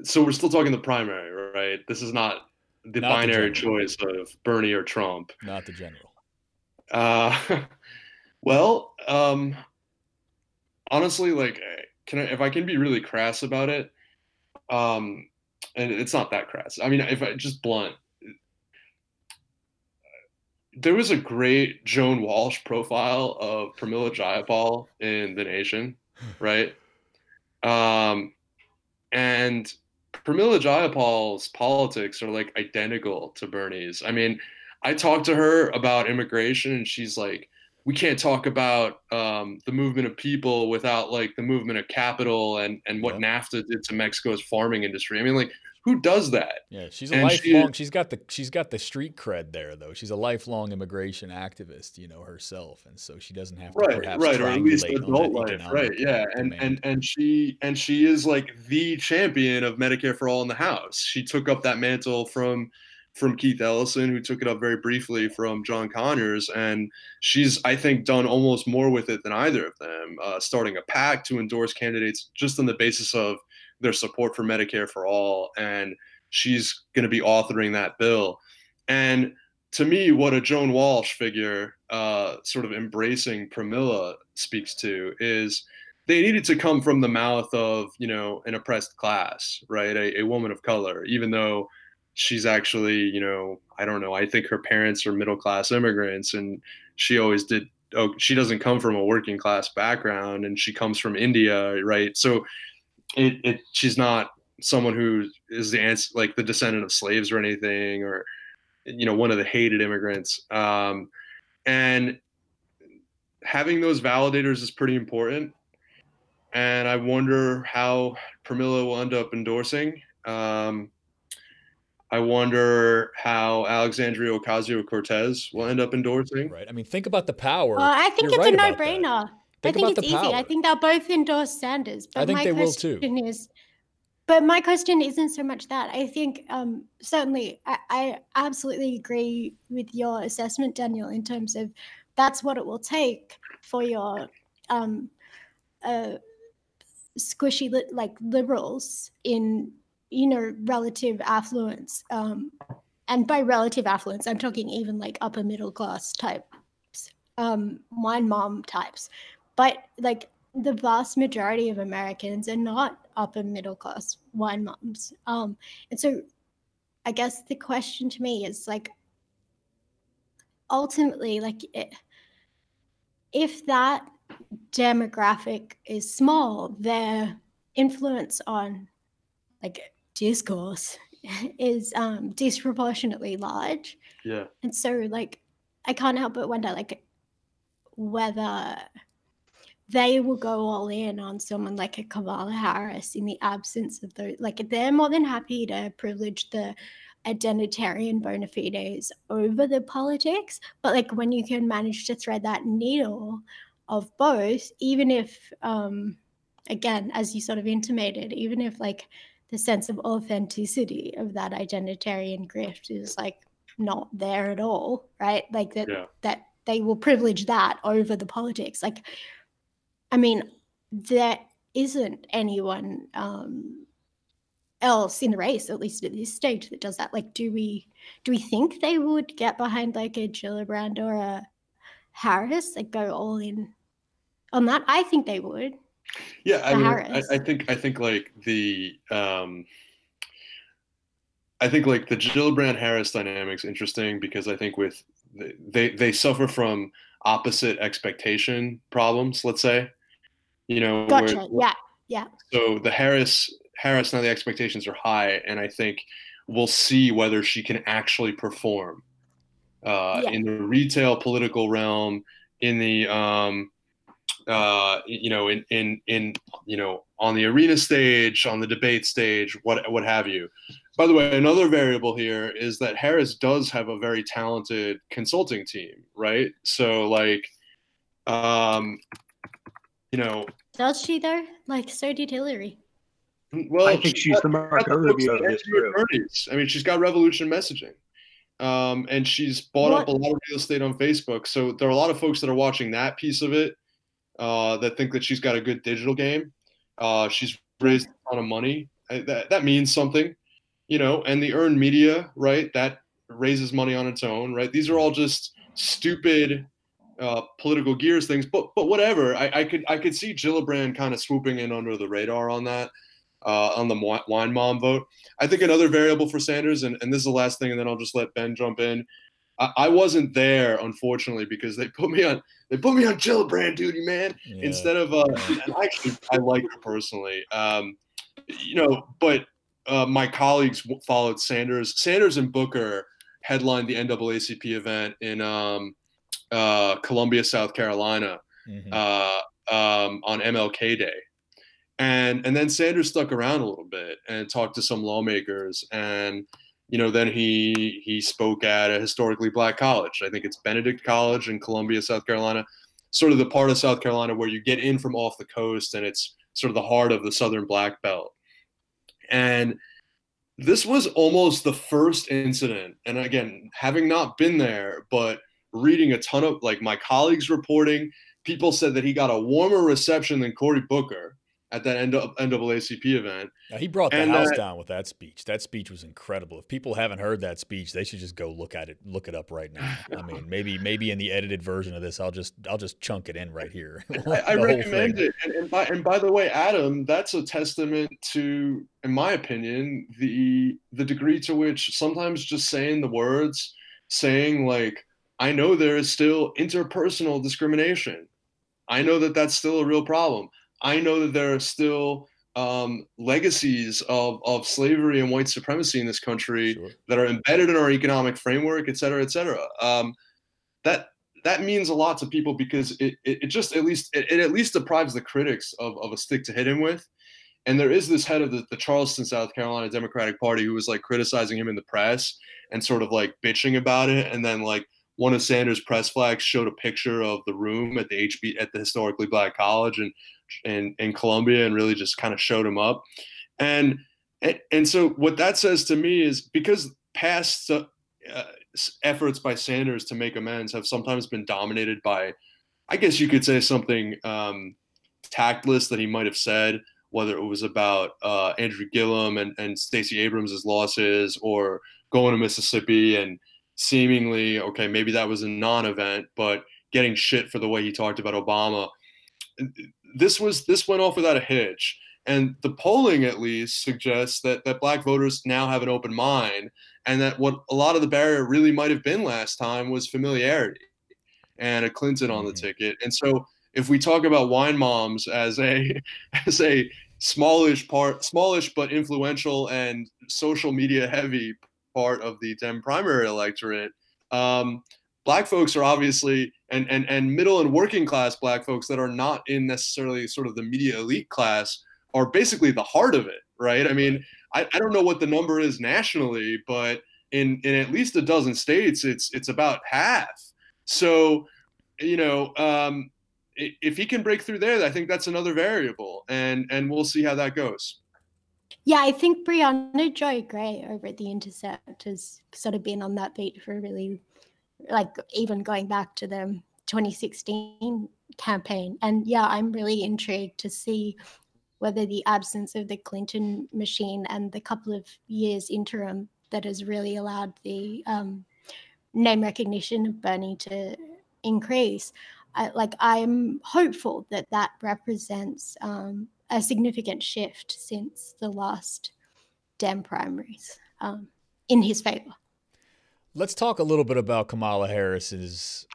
So we're still talking the primary, right? This is not the binary choice of Bernie or Trump. Not the general. Well, honestly, like, if I can be really crass about it, and it's not that crass. I mean, if I just blunt, there was a great Joan Walsh profile of Pramila Jayapal in The Nation, right? And Pramila Jayapal's politics are like identical to Bernie's. I mean, I talked to her about immigration, and she's like, we can't talk about the movement of people without like the movement of capital and what NAFTA did to Mexico's farming industry. I mean, like, who does that? Yeah, she's a lifelong. She's got the street cred there, though. She's a lifelong immigration activist, herself, and so she doesn't have to perhaps or at least adult life, right? Yeah, demand. and she is like the champion of Medicare for all in the House. She took up that mantle from Keith Ellison, who took it up very briefly from John Conyers, and she's, I think, done almost more with it than either of them, starting a PAC to endorse candidates just on the basis of their support for Medicare for all, and she's going to be authoring that bill. And to me, what a Joan Walsh figure sort of embracing Pramila speaks to is they needed to come from the mouth of, an oppressed class, right? A woman of color, even though she's actually, I don't know, I think her parents are middle-class immigrants, and she always did. She doesn't come from a working class background, and she comes from India, right? So she's not someone who is the descendant of slaves or anything, or, one of the hated immigrants. And having those validators is pretty important. And I wonder how Pramila will end up endorsing. I wonder how Alexandria Ocasio-Cortez will end up endorsing. Right. I mean, think about the power. I think it's a no-brainer. I think it's easy. Power. I think they'll both endorse Sanders. But I think my they will too. question is, But my question isn't so much that. I think certainly I absolutely agree with your assessment, Daniel, in terms of that's what it will take for your squishy like liberals in, you know, relative affluence. And by relative affluence, I'm talking even like upper middle class types, wine mom types. But like the vast majority of Americans are not upper middle class wine moms. And so I guess the question to me is like, ultimately, like if that demographic is small, their influence on like discourse is disproportionately large. Yeah. And so like I can't help but wonder like whether they will go all in on someone like a Kamala Harris in the absence of those. Like they're more than happy to privilege the identitarian bona fides over the politics, but like when you can manage to thread that needle of both, even if again, as you sort of intimated, even if like the sense of authenticity of that identitarian grift is like not there at all, right? Like that they will privilege that over the politics. Like, I mean, there isn't anyone else in the race, at least at this stage, that does that. Like, do we think they would get behind like a Gillibrand or a Harris, like go all in on that? I think they would. Yeah, I mean, I think like the Gillibrand Harris dynamic's interesting because I think with they suffer from opposite expectation problems. Let's say, you know, gotcha. Yeah. So the Harris now the expectations are high, and I think we'll see whether she can actually perform in the retail political realm, in the you know, in you know, on the arena stage, on the debate stage, what have you. By the way, another variable here is that Harris does have a very talented consulting team, right? So like, you know, does she though? Like, so did Hillary. Well, I think she's the Marco Rubio of this group. I mean, she's got revolution messaging. And she's bought up a lot of real estate on Facebook. So there are a lot of folks that are watching that piece of it that think that she's got a good digital game. She's raised a ton of money. That means something, you know, and the earned media, right? That raises money on its own, right? These are all just stupid political gears things, but whatever. I could see Gillibrand kind of swooping in under the radar on that. On the wine mom vote. I think another variable for Sanders, and this is the last thing, and then I'll just let Ben jump in. I wasn't there, unfortunately, because they put me on Gillibrand duty, man, instead of and actually I like her personally. You know, but my colleagues followed Sanders. Sanders and Booker headlined the NAACP event in Columbia, South Carolina, on MLK Day. And then Sanders stuck around a little bit and talked to some lawmakers, and you know, then he spoke at a historically black college. I think it's Benedict College in Columbia, South Carolina, sort of the part of South Carolina where you get in from off the coast, and it's sort of the heart of the Southern Black Belt. And this was almost the first incident, and again, having not been there, but reading a ton of like my colleagues reporting, people said that he got a warmer reception than Cory Booker at that NAACP event. Now, he brought the house down with that speech. That speech was incredible. If people haven't heard that speech, they should just go look it up right now. I mean, maybe in the edited version of this, I'll just chunk it in right here. I recommend it. And by the way, Adam, that's a testament to, in my opinion, the degree to which sometimes just saying the words, saying like, I know there is still interpersonal discrimination. I know that that's still a real problem. I know that there are still legacies of slavery and white supremacy in this country that are embedded in our economic framework, et cetera, et cetera. That means a lot to people because it just at least deprives the critics of a stick to hit him with. And there is this head of the Charleston, South Carolina Democratic Party who was like criticizing him in the press and sort of like bitching about it. And then like one of Sanders' press flags showed a picture of the room at the historically black college in Columbia and really just kind of showed him up. And And so what that says to me is, because past efforts by Sanders to make amends have sometimes been dominated by, I guess you could say, something tactless that he might have said, whether it was about Andrew Gillum and Stacey Abrams' losses, or going to Mississippi and seemingly, okay, maybe that was a non-event, but getting shit for the way he talked about Obama. This went off without a hitch. And the polling at least suggests that Black voters now have an open mind, and that what a lot of the barrier really might have been last time was familiarity and a Clinton on the ticket. And so if we talk about wine moms as a smallish but influential and social media heavy part of the Dem primary electorate, Black folks are obviously, and middle and working class Black folks that are not in necessarily sort of the media elite class, are basically the heart of it, right? I mean, I don't know what the number is nationally, but in at least a dozen states, it's about half. So, if he can break through there, I think that's another variable, and we'll see how that goes. Yeah, I think Breonna Joy Gray over at The Intercept has sort of been on that beat for really, like, even going back to the 2016 campaign. And yeah, I'm really intrigued to see whether the absence of the Clinton machine and the couple of years interim that has really allowed the name recognition of Bernie to increase. I'm hopeful that represents a significant shift since the last Dem primaries in his favor. Let's talk a little bit about Kamala Harris's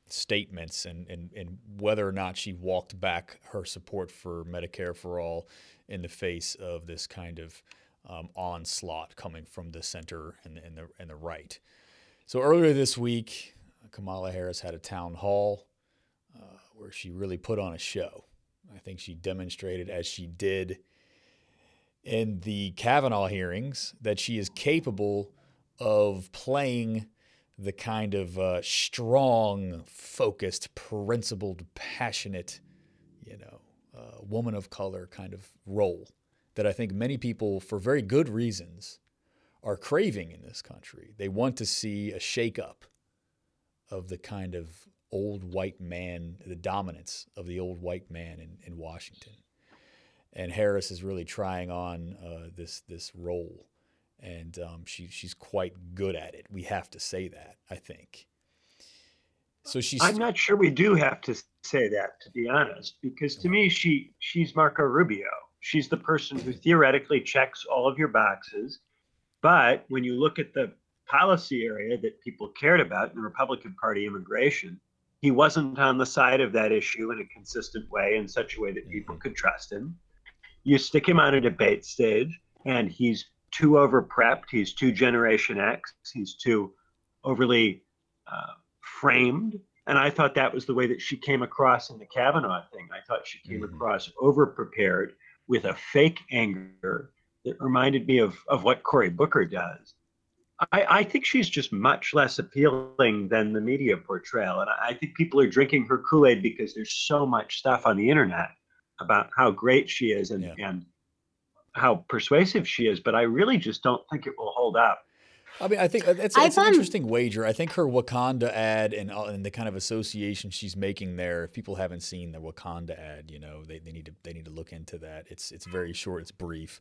statements and whether or not she walked back her support for Medicare for All in the face of this kind of onslaught coming from the center and the right. So earlier this week, Kamala Harris had a town hall where she really put on a show. I think she demonstrated, as she did in the Kavanaugh hearings, that she is capable of playing the kind of strong, focused, principled, passionate, woman of color kind of role that I think many people, for very good reasons, are craving in this country. They want to see a shakeup of the kind of old white man, the dominance of the old white man in Washington. And Harris is really trying on this role. And she's quite good at it. We have to say that, I think. So I'm not sure we do have to say that, to be honest, because to me, she's Marco Rubio. She's the person who theoretically checks all of your boxes. But when you look at the policy area that people cared about in the Republican Party, immigration, he wasn't on the side of that issue in a consistent way, in such a way that people could trust him. You stick him on a debate stage, and he's too over-prepped, he's too Generation X, he's too overly framed. And I thought that was the way that she came across in the Kavanaugh thing. I thought she came across over-prepared with a fake anger that reminded me of what Cory Booker does. I think she's just much less appealing than the media portrayal. And I think people are drinking her Kool-Aid because there's so much stuff on the internet about how great she is and how persuasive she is, but I really just don't think it will hold up. I mean, I think it's an interesting wager. I think her Wakanda ad and the kind of association she's making there, if people haven't seen the Wakanda ad, they need to look into that. It's very short, it's brief.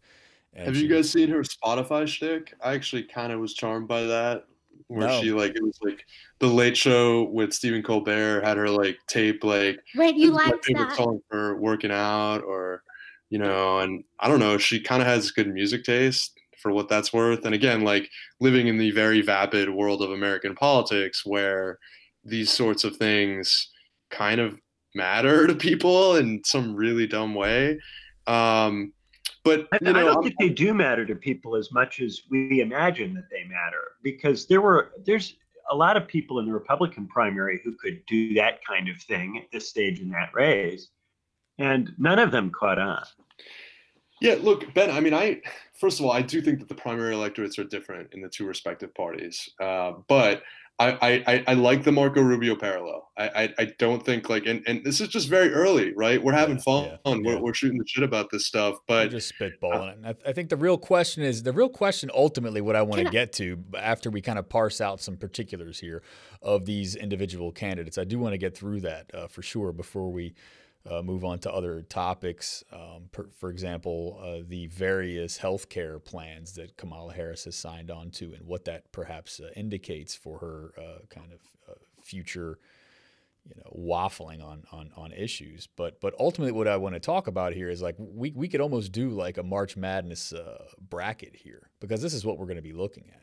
And have you guys seen her Spotify shtick? I actually kind of was charmed by that, where she it was like the Late Show with Stephen Colbert had her tape Wait, you like my favorite that song for working out, or and I don't know, she kind of has good music taste for what that's worth. And again, living in the very vapid world of American politics, where these sorts of things kind of matter to people in some really dumb way. But I don't think they do matter to people as much as we imagine that they matter, because there's a lot of people in the Republican primary who could do that kind of thing at this stage in that race, and none of them caught on. Yeah, look, Ben, I mean, first of all, I do think that the primary electorates are different in the two respective parties. But I like the Marco Rubio parallel. I don't think like, and this is just very early, right? We're having fun. We're shooting the shit about this stuff, but we're just spitballing. And I think the real question ultimately, what I want to get to after we kind of parse out some particulars here of these individual candidates, I do want to get through that for sure before we move on to other topics. For example, the various healthcare plans that Kamala Harris has signed on to, and what that perhaps indicates for her kind of future, waffling on issues. But ultimately, what I want to talk about here is like we could almost do like a March Madness bracket here, because this is what we're going to be looking at.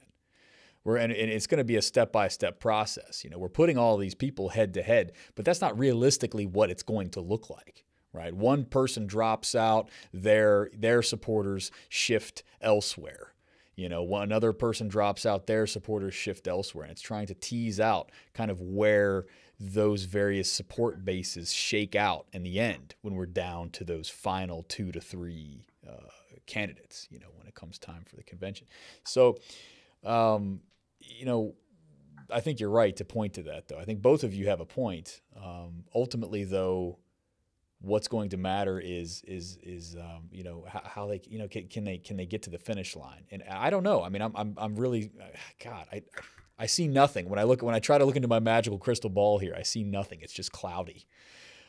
And it's going to be a step-by-step process. We're putting all these people head-to-head, but that's not realistically what it's going to look like, right? One person drops out, their supporters shift elsewhere. Another person drops out, their supporters shift elsewhere. And it's trying to tease out kind of where those various support bases shake out in the end when we're down to those final 2 to 3 candidates, when it comes time for the convention. So, I think you're right to point to that, though. I think both of you have a point. Ultimately, though, what's going to matter is how they can they get to the finish line? And I don't know. I mean, I'm really, God, I see nothing when I try to look into my magical crystal ball here. I see nothing. It's just cloudy.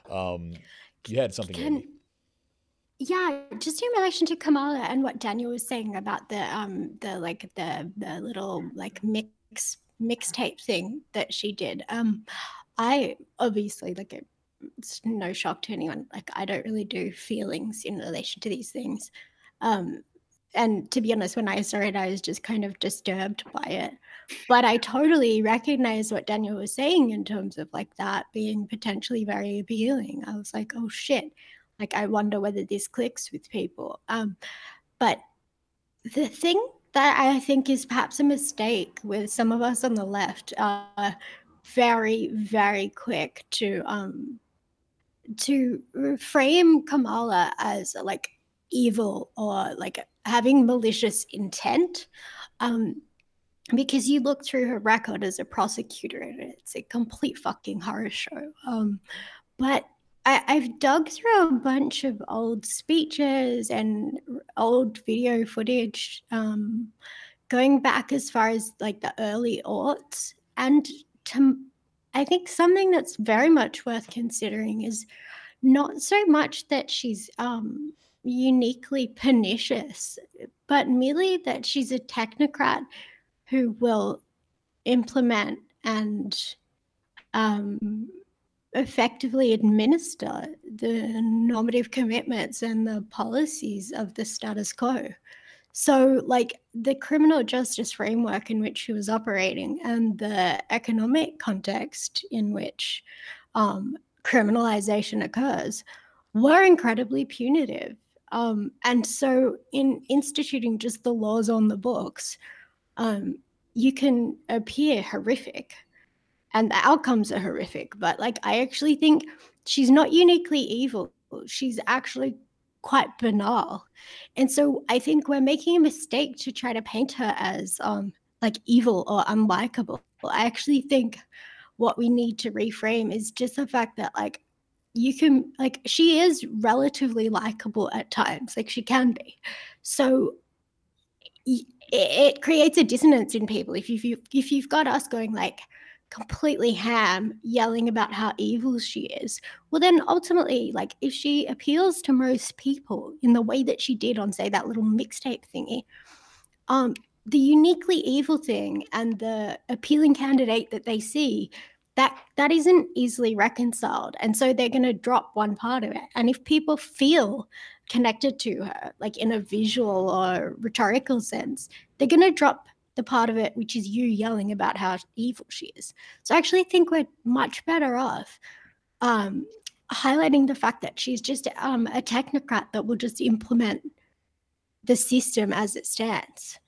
You had something. Amy. Yeah, just in relation to Kamala and what Daniel was saying about the little like mixtape thing that she did. I obviously it's no shock to anyone. Like, I don't really do feelings in relation to these things. And to be honest, when I saw it, I was just kind of disturbed by it. But I totally recognize what Daniel was saying in terms of like that being potentially very appealing. I was like, oh shit. Like, I wonder whether this clicks with people. But the thing that I think is perhaps a mistake with some of us on the left are very, very quick to frame Kamala as like evil or like having malicious intent. Because you look through her record as a prosecutor and it's a complete fucking horror show. But I've dug through a bunch of old speeches and old video footage, going back as far as like the early aughts. And I think something that's very much worth considering is not so much that she's uniquely pernicious, but merely that she's a technocrat who will implement and effectively administer the normative commitments and the policies of the status quo. So like the criminal justice framework in which she was operating and the economic context in which criminalization occurs were incredibly punitive. And so in instituting just the laws on the books, you can appear horrific. And the outcomes are horrific. But like, I actually think she's not uniquely evil. She's actually quite banal. And so I think we're making a mistake to try to paint her as like evil or unlikable. I actually think what we need to reframe is just the fact that like you can, like, she is relatively likable at times. Like, she can be. So it creates a dissonance in people. If you've got us going like completely ham, yelling about how evil she is, well then ultimately, like, if she appeals to most people in the way that she did on, say, that little mixtape thingy, the uniquely evil thing and the appealing candidate that they see, that isn't easily reconciled. And so they're going to drop one part of it. And if people feel connected to her, like in a visual or rhetorical sense, they're going to drop the part of it which is you yelling about how evil she is. So I actually think we're much better off highlighting the fact that she's just a technocrat that will just implement the system as it stands,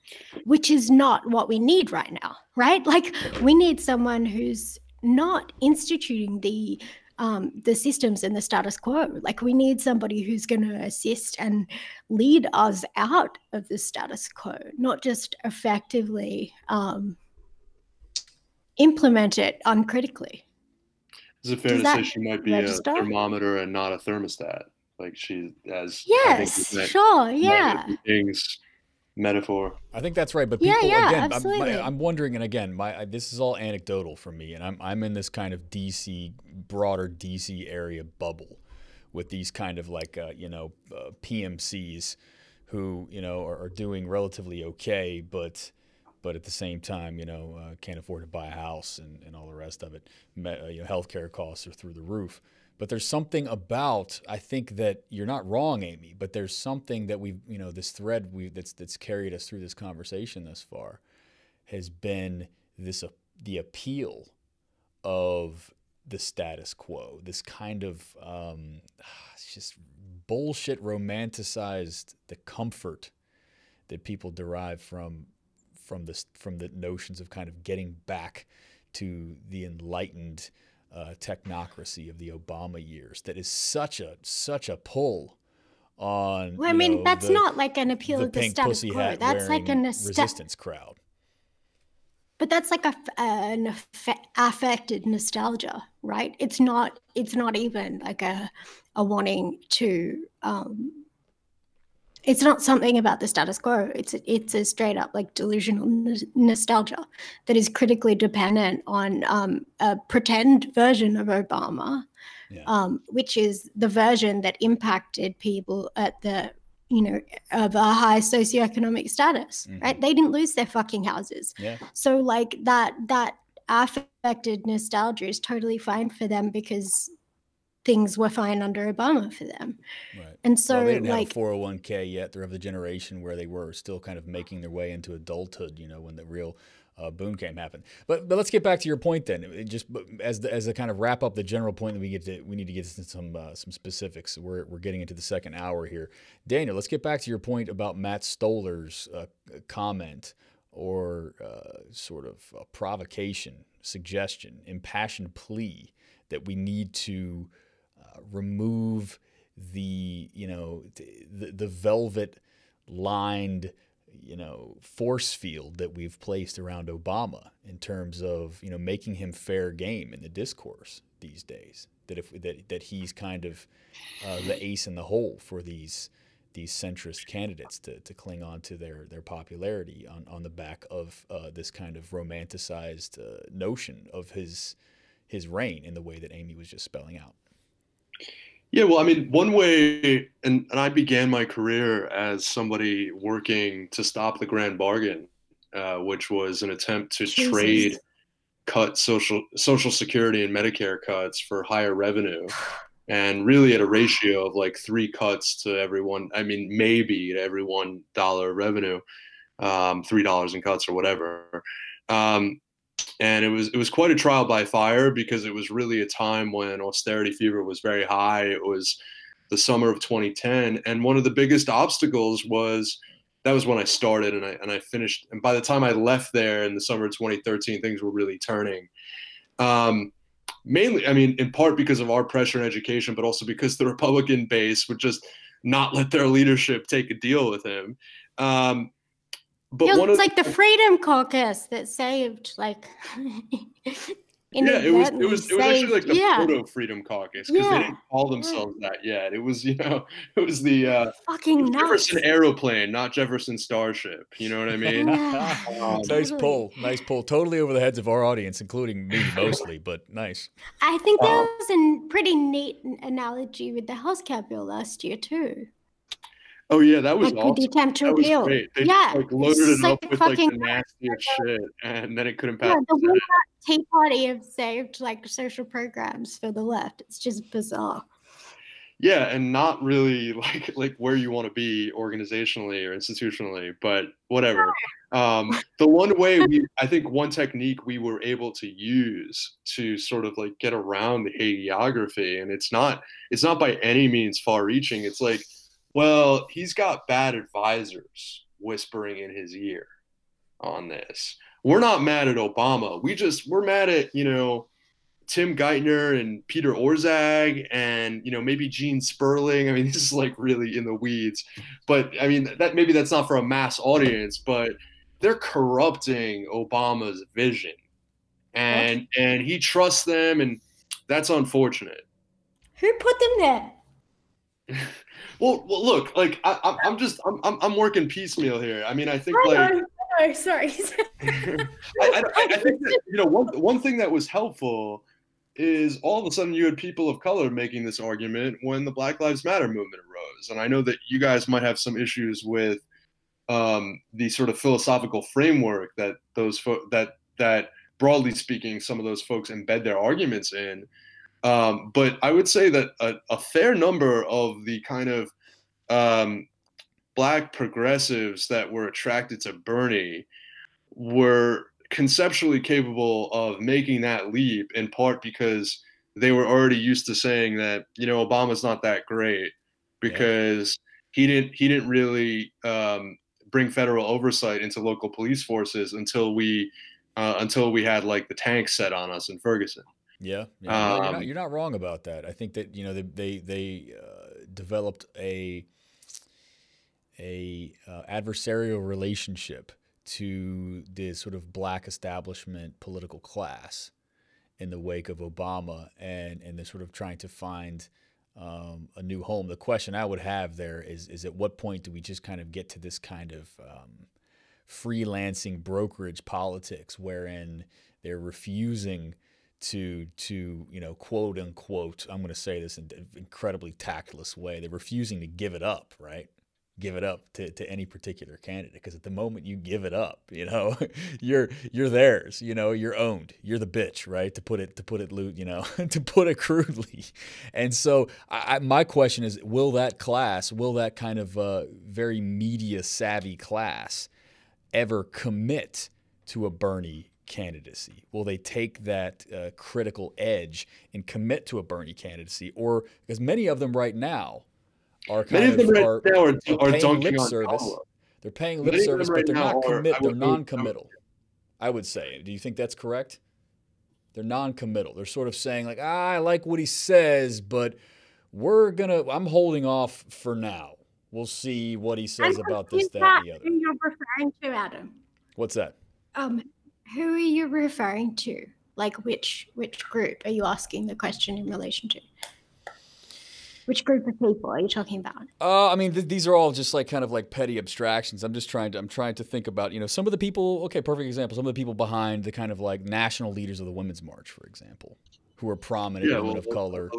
which is not what we need right now, right? Like, we need someone who's not instituting the systems and the status quo. Like, we need somebody who's going to assist and lead us out of the status quo, not just effectively implement it uncritically. Is it fair to say she might be register? A thermometer and not a thermostat? Like she has. Yes, sure, yeah. Things metaphor. I think that's right, but people again, absolutely. I'm wondering, and again, this is all anecdotal for me, and I'm in this kind of broader DC area bubble with these kind of like PMCs who are doing relatively okay, but at the same time can't afford to buy a house and all the rest of it. Healthcare costs are through the roof. But there's something about, I think that you're not wrong, Amy, but there's something that we've, this thread that's carried us through this conversation thus far has been the appeal of the status quo, this kind of it's just bullshit romanticized the comfort that people derive from the notions of kind of getting back to the enlightened technocracy of the Obama years. That is such a pull on. Well, I mean, that's not like an appeal of the status quo. That's like a resistance crowd. But that's like an affected nostalgia, right? It's not even like a wanting to. It's not something about the status quo. It's a straight up like delusional nostalgia that is critically dependent on a pretend version of Obama, which is the version that impacted people at the of a high socioeconomic status. Mm-hmm. Right? They didn't lose their fucking houses. Yeah. So like that affected nostalgia is totally fine for them because things were fine under Obama for them. Right. And so they didn't have a 401k yet. They're of the generation where they were still kind of making their way into adulthood, when the real boom came happen. But let's get back to your point then. Just as a kind of wrap up the general point that we need to get into some specifics. We're getting into the second hour here. Daniel, let's get back to your point about Matt Stoller's comment or sort of a provocation, suggestion, impassioned plea that we need to remove the velvet lined force field that we've placed around Obama in terms of making him fair game in the discourse these days. That he's kind of the ace in the hole for these centrist candidates to cling on to their popularity on the back of this kind of romanticized notion of his reign in the way that Amy was just spelling out. Yeah, well, I mean, one way, and I began my career as somebody working to stop the grand bargain, which was an attempt to trade cut social security and Medicare cuts for higher revenue, and really at a ratio of like 3 cuts to everyone. I mean, maybe to every $1 revenue, $3 in cuts or whatever. And it was quite a trial by fire because it was really a time when austerity fever was very high. It was the summer of 2010. And one of the biggest obstacles was, that was when I started and I finished. And by the time I left there in the summer of 2013, things were really turning. Mainly, I mean, in part because of our pressure in education, but also because the Republican base would just not let their leadership take a deal with him. But it's like the Freedom Caucus that saved, like. It was actually like the Proto Freedom Caucus because they didn't call themselves that yet. It was it was the fucking Jefferson Aeroplane, not Jefferson Starship. You know what I mean? Nice pull. Totally over the heads of our audience, including me mostly, but nice. I think that was a pretty neat analogy with the healthcare bill last year too. Oh yeah, that was awesome. The attempt to repeal. Great. They just loaded it up with like the nastiest shit, and then it couldn't pass. The way that Tea Party have saved like social programs for the left. It's just bizarre. Yeah, and not really like where you want to be organizationally or institutionally, but whatever. The one way I think one technique we were able to use to sort of like get around the hagiography, and it's not by any means far-reaching. It's like, well, he's got bad advisors whispering in his ear on this. We're not mad at Obama. We're mad at, Tim Geithner and Peter Orszag and, maybe Gene Sperling. I mean, this is like really in the weeds. But I mean, that's not for a mass audience, but they're corrupting Obama's vision. and he trusts them, and that's unfortunate. Who put them there? Well, look, like I'm working piecemeal here. I mean, I think Sorry. I think that, you know, one thing that was helpful is all of a sudden you had people of color making this argument when the Black Lives Matter movement arose, and I know that you guys might have some issues with the sort of philosophical framework that that broadly speaking some of those folks embed their arguments in. But I would say that a fair number of the kind of Black progressives that were attracted to Bernie were conceptually capable of making that leap, in part because they were already used to saying that, you know, Obama's not that great because he didn't really bring federal oversight into local police forces until we had like the tanks set on us in Ferguson. Yeah. No, you're not wrong about that. I think that, you know, they developed a adversarial relationship to the sort of Black establishment political class in the wake of Obama, and they're sort of trying to find a new home. The question I would have there is at what point do we just kind of get to this kind of freelancing brokerage politics wherein they're refusing to you know, quote unquote, I'm going to say this in an incredibly tactless way, they're refusing to give it up, right? Give it up to any particular candidate, because at the moment you give it up, you know, you're theirs, you know, you're owned, you're the bitch, right? To put it you know, to put it crudely. And so my question is, will that kind of very media savvy class ever commit to a Bernie candidacy? Will they take that critical edge and commit to a Bernie candidacy? Or, because many of them right now are paying lip service. They're paying lip service, but they're not they're non-committal. I would say. Do you think that's correct? They're non-committal. They're sort of saying like, I like what he says, but I'm holding off for now. We'll see what he says about this, that, and the other. Who you're referring to, Adam? What's that? Who are you referring to? Like which group are you asking the question in relation to? Which group of people are you talking about? I mean, these are all just like kind of like petty abstractions. I'm trying to think about, you know, some of the people. Okay, perfect example. Some of the people behind the kind of like national leaders of the Women's March, for example, who are prominent women of color.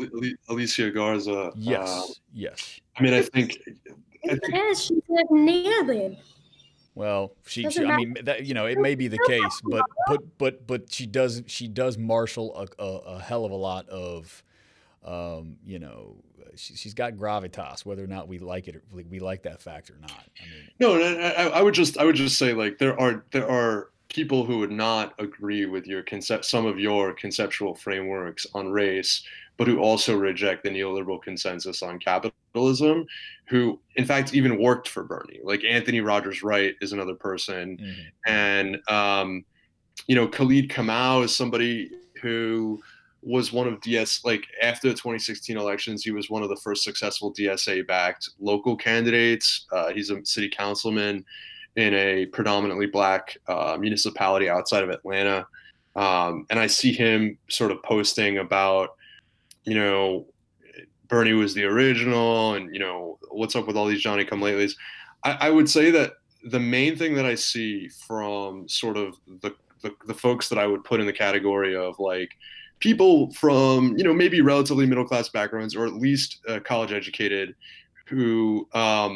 Alicia Garza. Yes. I mean, I think she's a neolib. Well, I mean, that, you know, it may be the case, but she does marshal a hell of a lot of, you know, she's got gravitas, whether or not we like it, or we like that fact or not. I mean, no, I would just say like there are people who would not agree with some of your conceptual frameworks on race, but who also reject the neoliberal consensus on capitalism, who in fact even worked for Bernie. Like Anthony Rogers Wright is another person, and you know, Khalid Kamau is somebody who was one of after the 2016 elections, he was one of the first successful DSA-backed local candidates. He's a city councilman in a predominantly Black municipality outside of Atlanta. And I see him sort of posting about, you know, Bernie was the original and, you know, what's up with all these Johnny-come-latelys. I would say that the main thing that I see from sort of the folks that I would put in the category of like people from, you know, maybe relatively middle-class backgrounds, or at least college educated, who have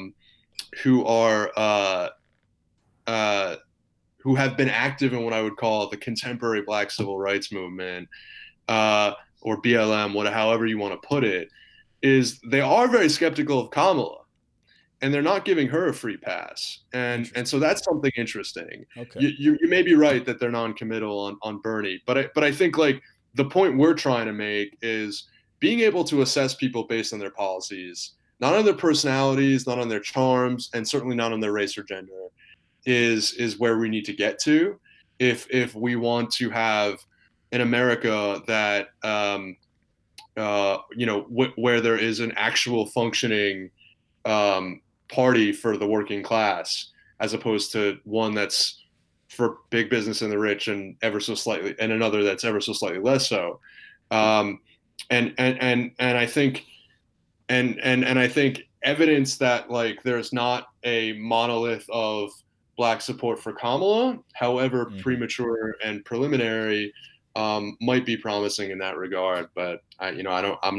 been active in what I would call the contemporary Black civil rights movement, or BLM, however you want to put it, is they are very skeptical of Kamala, and they're not giving her a free pass. And so that's something interesting. Okay. You may be right that they're non-committal on Bernie, but I think like the point we're trying to make is being able to assess people based on their policies, not on their personalities, not on their charms, and certainly not on their race or gender, is where we need to get to if we want to have an America that you know, where there is an actual functioning party for the working class, as opposed to one that's for big business and the rich, and another that's ever so slightly less so. And I think evidence that like there's not a monolith of Black support for Kamala, however premature and preliminary, might be promising in that regard. But I'm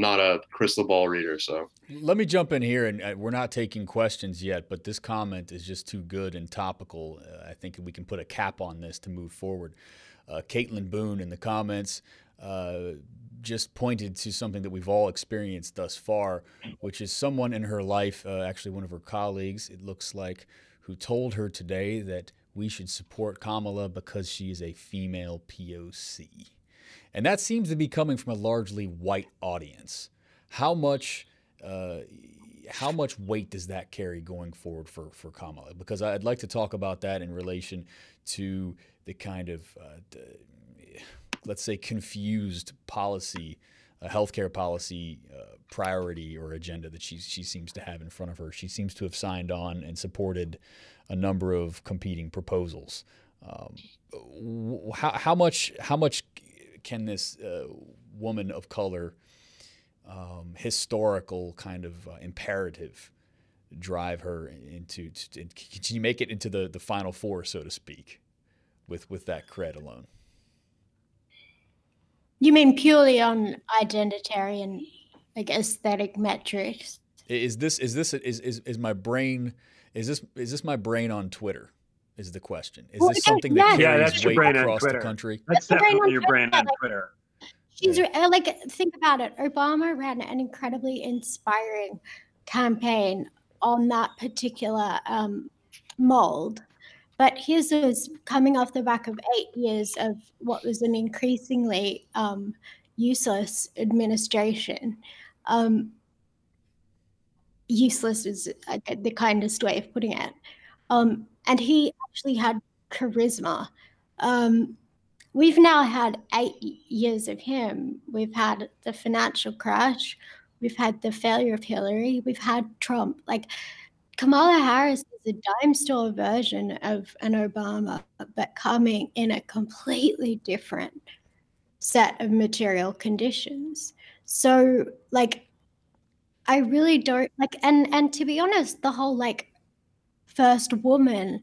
not a crystal ball reader. So let me jump in here, and we're not taking questions yet, but this comment is just too good and topical. I think we can put a cap on this to move forward. Caitlin Boone in the comments just pointed to something that we've all experienced thus far, which is someone in her life, actually one of her colleagues, it looks like, who told her today that we should support Kamala because she is a female POC. And that seems to be coming from a largely white audience. How much weight does that carry going forward for Kamala? Because I'd like to talk about that in relation to the kind of, let's say, confused policy, healthcare policy priority or agenda that she seems to have in front of her. She seems to have signed on and supported a number of competing proposals. How much can this woman of color historical kind of imperative drive her into? Can you make it into the final four, so to speak, with that cred alone? You mean purely on identitarian, like aesthetic metrics? Is my brain my brain on Twitter? Is the question. Is Well, this something that carries weight across the country? That's definitely your brain on Twitter. She's think about it. Obama ran an incredibly inspiring campaign on that particular mold. But his was coming off the back of 8 years of what was an increasingly useless administration. Useless is the kindest way of putting it. And he actually had charisma. We've now had 8 years of him. We've had the financial crash. We've had the failure of Hillary. We've had Trump. Like, Kamala Harris is a dime store version of an Obama, but coming in a completely different set of material conditions. So, like, I really don't like, and to be honest, the whole like first woman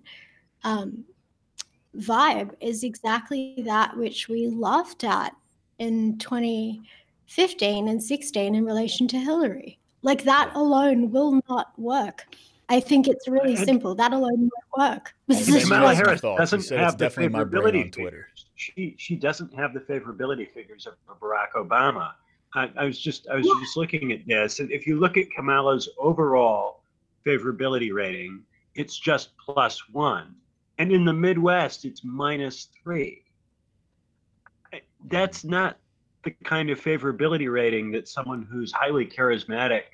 vibe is exactly that which we laughed at in 2015 and 16 in relation to Hillary. Like, that alone will not work. I think it's really simple. That alone won't work. Kamala Harris doesn't have the definitely my brain on favorability Twitter. figures. She doesn't have the favorability figures of Barack Obama. I was just looking at this. If you look at Kamala's overall favorability rating, it's just +1. And in the Midwest, it's -3. That's not the kind of favorability rating that someone who's highly charismatic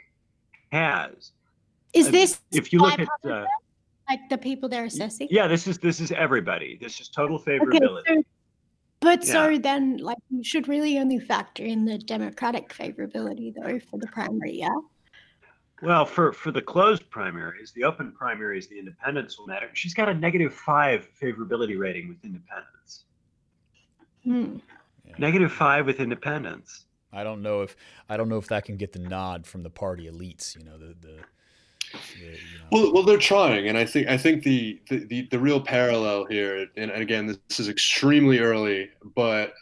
has. Is this if you look at like the people they're assessing? Yeah, this is everybody. This is total favorability. Okay, so then, like, you should really only factor in the Democratic favorability, though, for the primary, yeah? Well, for the closed primaries, the open primaries, the independents will matter. She's got a -5 favorability rating with independents. -5 with independents. I don't know if that can get the nod from the party elites. Well, they're trying, and I think the real parallel here, and again, this is extremely early, but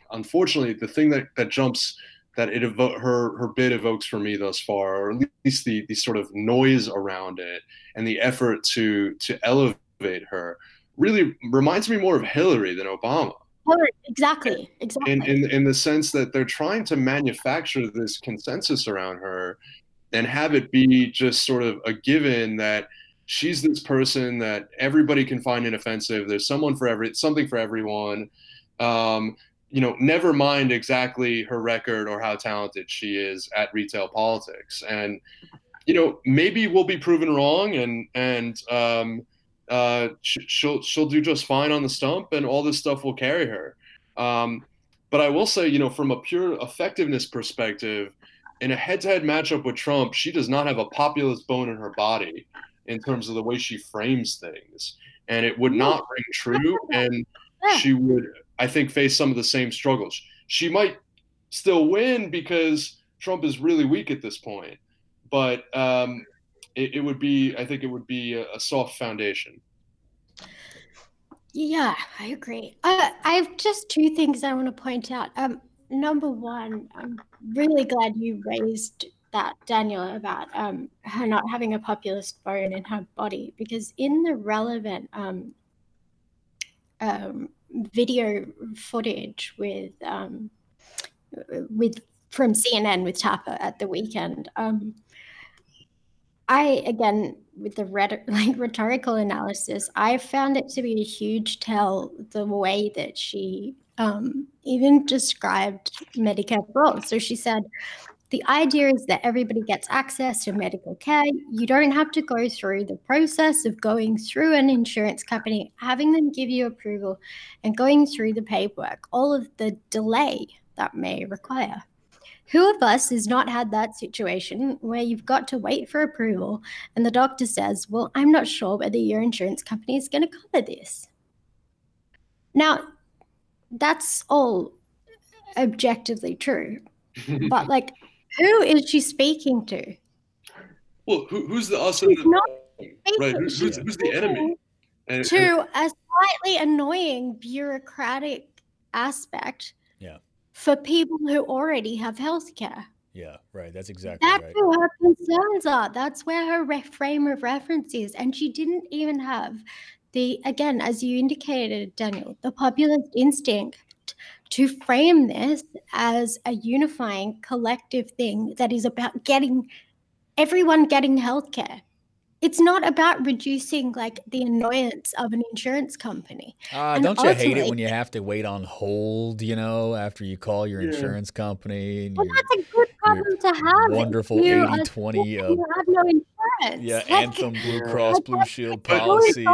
unfortunately, the thing that jumps that her bid evokes for me thus far, or at least the sort of noise around it and the effort to elevate her, really reminds me more of Hillary than Obama. Exactly. In the sense that they're trying to manufacture this consensus around her and have it be just sort of a given that she's this person that everybody can find inoffensive. There's something for everyone. Never mind exactly her record or how talented she is at retail politics. And, maybe we'll be proven wrong and she'll do just fine on the stump and all this stuff will carry her. But I will say, from a pure effectiveness perspective, in a head-to-head matchup with Trump, she does not have a populist bone in her body in terms of the way she frames things. and it would not ring true. And she would, I think, face some of the same struggles. She might still win because Trump is really weak at this point, but it would be, I think it would be a soft foundation. Yeah, I agree. I have just two things I want to point out. Number one, I'm really glad you raised that, Daniel, about her not having a populist bone in her body, because in the relevant video footage with from CNN with Tapper at the weekend, I, again, with the rhetorical analysis, I found it to be a huge tell the way that she even described Medicare for all. So she said, the idea is that everybody gets access to medical care. You don't have to go through the process of going through an insurance company, having them give you approval, and going through the paperwork, all of the delay that may require. Who of us has not had that situation where you've got to wait for approval and the doctor says, well, I'm not sure whether your insurance company is going to cover this. Now, that's all objectively true. But, like, who is she speaking to? Well, who's the us? She's not right? Who's the enemy? To a slightly annoying bureaucratic aspect. Yeah. For people who already have health care. Yeah, right. That's exactly right. That's who her concerns are. That's where her frame of reference is. And she didn't even have again, as you indicated, Daniel, the populist instinct to frame this as a unifying collective thing that is about everyone getting health care. It's not about reducing, like, the annoyance of an insurance company. Don't you hate it when you have to wait on hold, after you call your insurance company? And that's a good problem to have. Wonderful 80-20. You have no insurance. Yeah, Anthem, Blue Cross Blue Shield policy.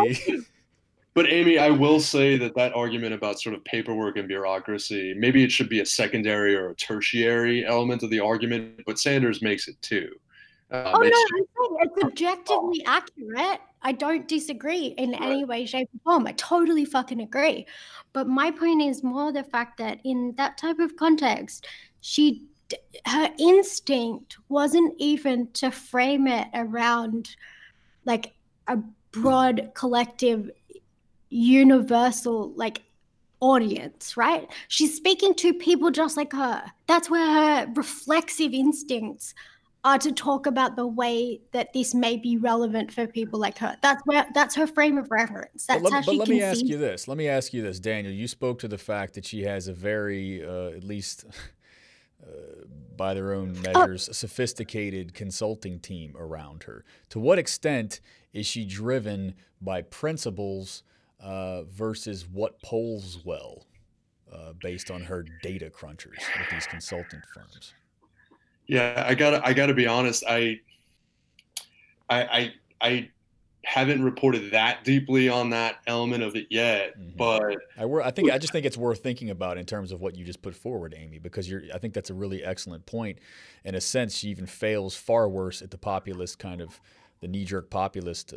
But Amy, I will say that argument about sort of paperwork and bureaucracy, maybe it should be a secondary or a tertiary element of the argument, but Sanders makes it too. I'm saying it's objectively accurate. I don't disagree in any way, shape, or form. I totally fucking agree. But my point is more the fact that in that type of context, her instinct wasn't even to frame it around, like, a broad, collective, universal, like, audience, right? She's speaking to people just like her. That's where her reflexive instincts are to talk about the way that this may be relevant for people like her. That's her frame of reference. That's how she Let me ask you this, Daniel. You spoke to the fact that she has a very, at least by their own measures, sophisticated consulting team around her. To what extent is she driven by principles versus what polls well, based on her data crunchers with these consultant firms? Yeah, I gotta be honest. I haven't reported that deeply on that element of it yet, but I just think it's worth thinking about in terms of what you just put forward, Amy, because I think that's a really excellent point. In a sense, she even fails far worse at the populist kind of the knee-jerk populist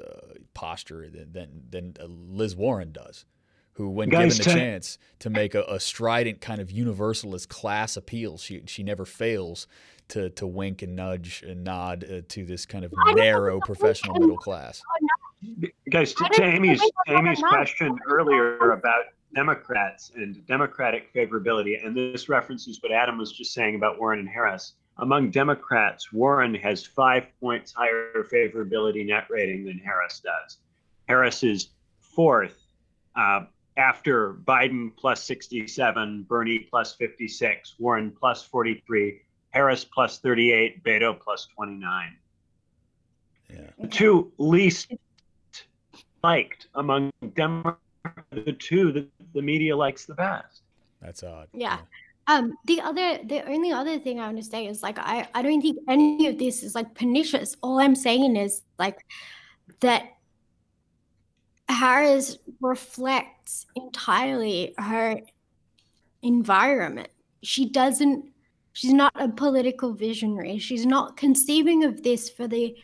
posture than Liz Warren does, who, when given the chance to make a strident kind of universalist class appeal, she never fails to wink and nudge and nod to this kind of narrow professional middle class. Guys, to Amy's question earlier about Democrats and Democratic favorability, and this references what Adam was just saying about Warren and Harris. Among Democrats, Warren has 5 points higher favorability net rating than Harris does. Harris is fourth after Biden plus 67, Bernie plus 56, Warren plus 43, Harris plus 38, Beto plus 29. Yeah. The two least liked among Democrats, the two that the media likes the best. That's odd. Yeah. The only other thing I want to say is, like, I don't think any of this is, like, pernicious. All I'm saying is, like, that Harris reflects entirely her environment. She's not a political visionary. She's not conceiving of this for the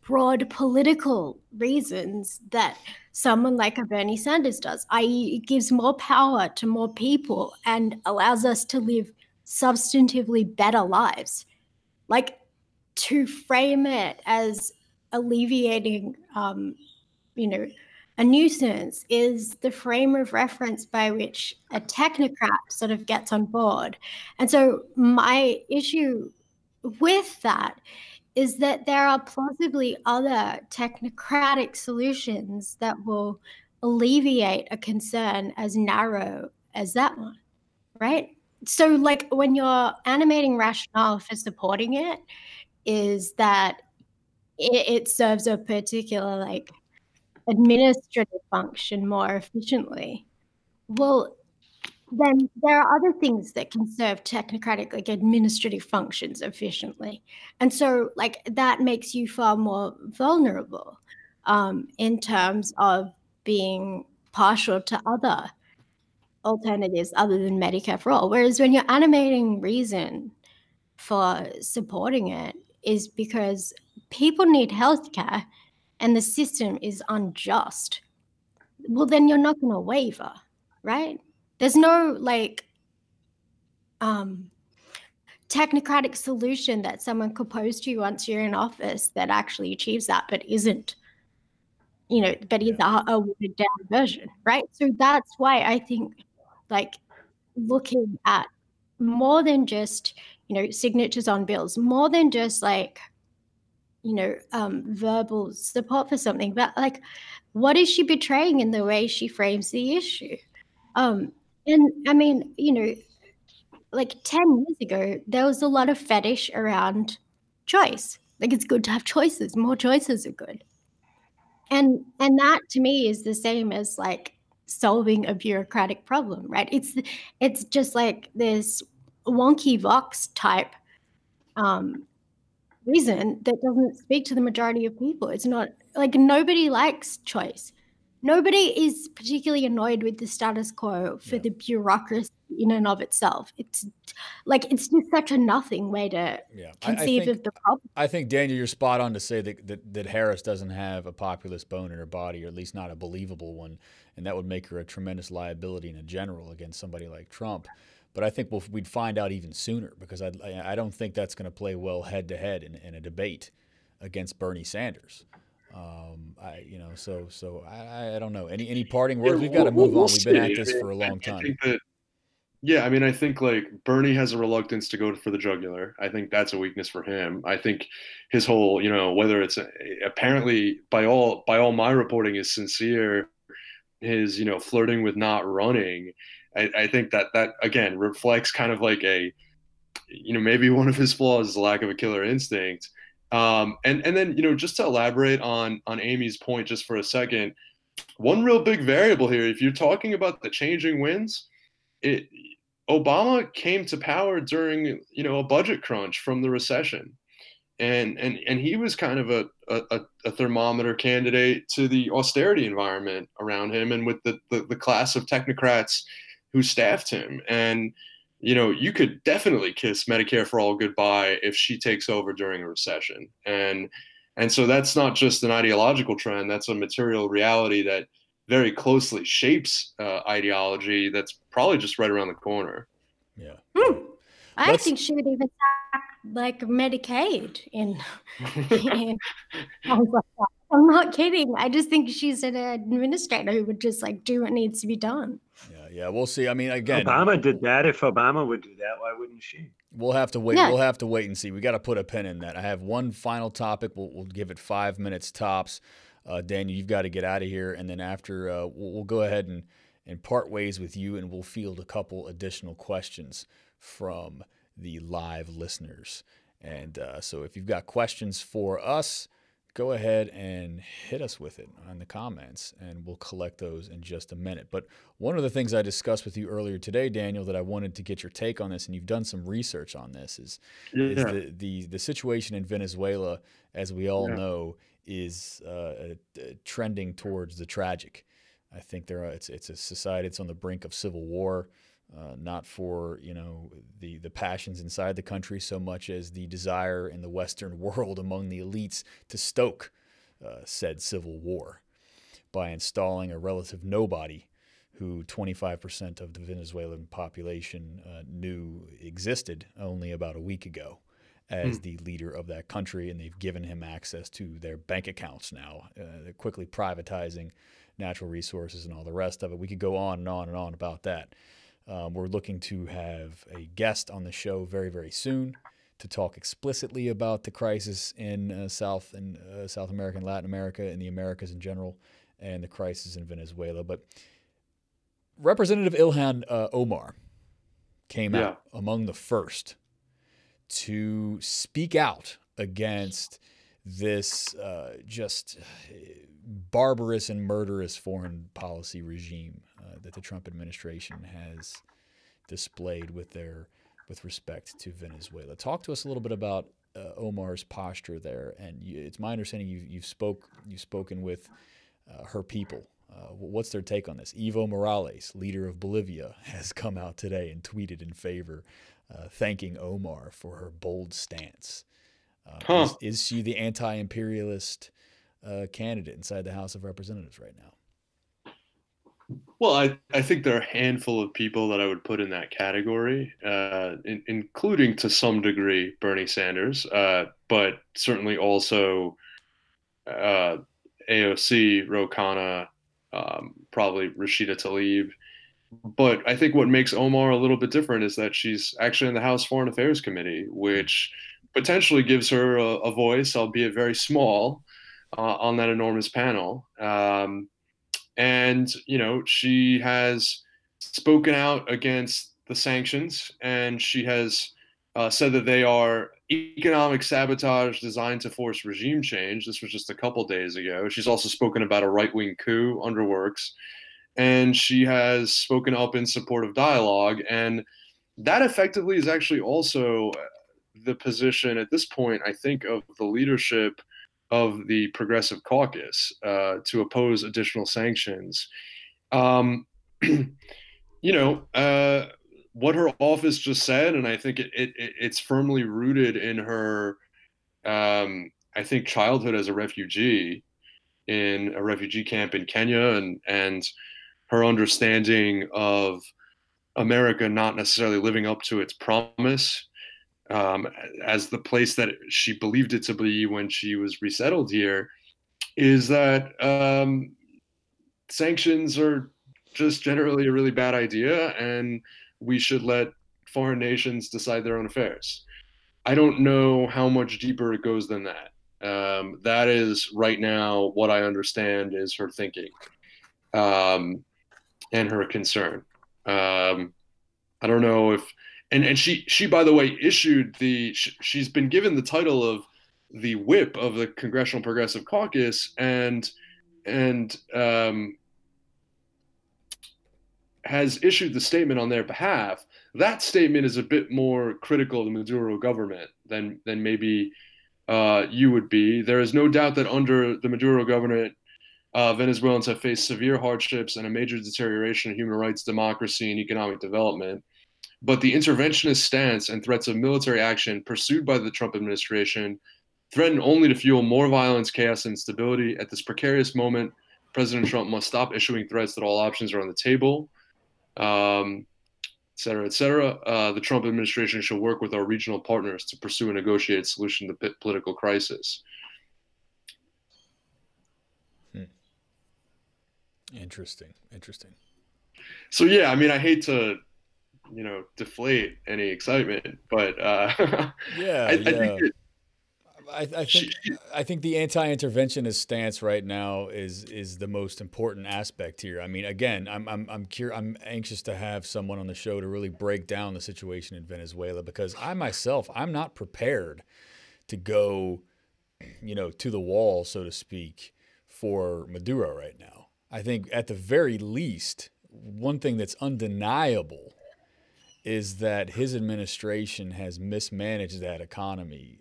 broad political reasons that someone like a Bernie Sanders does, i.e. it gives more power to more people and allows us to live substantively better lives. Like, to frame it as alleviating, a nuisance is the frame of reference by which a technocrat sort of gets on board. And so my issue with that is that there are plausibly other technocratic solutions that will alleviate a concern as narrow as that one, right? So, like, when your animating rationale for supporting it is that it serves a particular, like, administrative function more efficiently, well, then there are other things that can serve technocratic, like, administrative functions efficiently. And so, like, that makes you far more vulnerable in terms of being partial to other alternatives other than Medicare for all. Whereas when your animating reason for supporting it is because people need healthcare and the system is unjust, well, then you're not going to waver, right? There's no, like, technocratic solution that someone could pose to you once you're in office that actually achieves that, but isn't, but is a watered down version, right? So that's why I think, like, looking at more than just, signatures on bills, more than just, like, verbal support for something, but, like, what is she betraying in the way she frames the issue? And I mean, like 10 years ago, there was a lot of fetish around choice. Like, it's good to have choices. More choices are good. And that to me is the same as, like, solving a bureaucratic problem, right? It's just like this wonky vox type reason that doesn't speak to the majority of people. It's not like nobody likes choice. Nobody is particularly annoyed with the status quo for the bureaucracy in and of itself. It's like, it's just such a nothing way to conceive of the problem. I think, Daniel, you're spot on to say that Harris doesn't have a populist bone in her body, or at least not a believable one, and that would make her a tremendous liability in a general against somebody like Trump. But I think we'd find out even sooner, because I don't think that's going to play well head-to-head in a debate against Bernie Sanders. I don't know. Any parting words? We've got to move on. We've been at this for a long time. I think like Bernie has a reluctance to go for the jugular. I think that's a weakness for him. I think his whole, whether it's apparently by all my reporting is sincere, his, flirting with not running. I think that again reflects kind of like a, maybe one of his flaws is the lack of a killer instinct. And then, just to elaborate on Amy's point just for a second, one real big variable here, if you're talking about the changing winds, Obama came to power during, a budget crunch from the recession. And he was kind of a thermometer candidate to the austerity environment around him and with the class of technocrats who staffed him. And, you could definitely kiss Medicare for all goodbye if she takes over during a recession. And so that's not just an ideological trend. That's a material reality that very closely shapes ideology that's probably just right around the corner. Yeah. I think she would even have, like, Medicaid in I'm not kidding. I just think she's an administrator who would just, like, do what needs to be done. Yeah, we'll see. I mean, again, Obama did that. If Obama would do that, why wouldn't she? We'll have to wait. Yeah. We'll have to wait and see. We got to put a pin in that. I have one final topic. We'll give it 5 minutes tops. Daniel, you've got to get out of here, and then after we'll go ahead and part ways with you, and we'll field a couple additional questions from the live listeners. And so if you've got questions for us, go ahead and hit us with it in the comments, and we'll collect those in just a minute. But one of the things I discussed with you earlier today, Daniel, that I wanted to get your take on this, and you've done some research on this, is the situation in Venezuela, as we all know, is trending towards the tragic. I think it's a society that's on the brink of civil war. not for, the passions inside the country so much as the desire in the Western world among the elites to stoke said civil war by installing a relative nobody who 25% of the Venezuelan population knew existed only about a week ago as the leader of that country, and they've given him access to their bank accounts now. They're quickly privatizing natural resources and all the rest of it. We could go on and on and on about that. We're looking to have a guest on the show very, very soon to talk explicitly about the crisis in South America and Latin America and the Americas in general, and the crisis in Venezuela. But Representative Ilhan Omar came out among the first to speak out against this just barbarous and murderous foreign policy regime that the Trump administration has displayed with respect to Venezuela. Talk to us a little bit about Omar's posture there, and it's my understanding you've spoken with her people. What's their take on this? Evo Morales, leader of Bolivia, has come out today and tweeted in favor, thanking Omar for her bold stance. Is she the anti-imperialist candidate inside the House of Representatives right now? Well, I think there are a handful of people that I would put in that category, including to some degree Bernie Sanders, but certainly also AOC, Ro Khanna, probably Rashida Tlaib. But I think what makes Omar a little bit different is that she's actually in the House Foreign Affairs Committee, which potentially gives her a voice, albeit very small, on that enormous panel. And, she has spoken out against the sanctions, and she has said that they are economic sabotage designed to force regime change. This was just a couple days ago. She's also spoken about a right-wing coup under works, and she has spoken up in support of dialogue. And that effectively is actually also the position at this point, I think, of the leadership of the Progressive Caucus to oppose additional sanctions. What her office just said, and I think it's firmly rooted in her, I think, childhood as a refugee in a refugee camp in Kenya, and her understanding of America not necessarily living up to its promise as the place that she believed it to be when she was resettled here, is that sanctions are just generally a really bad idea, and we should let foreign nations decide their own affairs. I don't know how much deeper it goes than that. That is right now what I understand is her thinking and her concern. I don't know if, and she by the way issued she's been given the title of the whip of the Congressional Progressive Caucus, and has issued the statement on their behalf. That statement is a bit more critical of the Maduro government than maybe you would be. There is no doubt that under the Maduro government, Venezuelans have faced severe hardships and a major deterioration of human rights, democracy, and economic development. But the interventionist stance and threats of military action pursued by the Trump administration threaten only to fuel more violence, chaos, and instability. At this precarious moment, President Trump must stop issuing threats that all options are on the table, et cetera, et cetera. The Trump administration should work with our regional partners to pursue a negotiated solution to the political crisis. Interesting. So, yeah, I mean, I hate to, deflate any excitement, but I think the anti-interventionist stance right now is the most important aspect here. I mean, again, I'm anxious to have someone on the show to really break down the situation in Venezuela, because I'm not prepared to go, to the wall, so to speak, for Maduro right now. I think at the very least, one thing that's undeniable is that his administration has mismanaged that economy,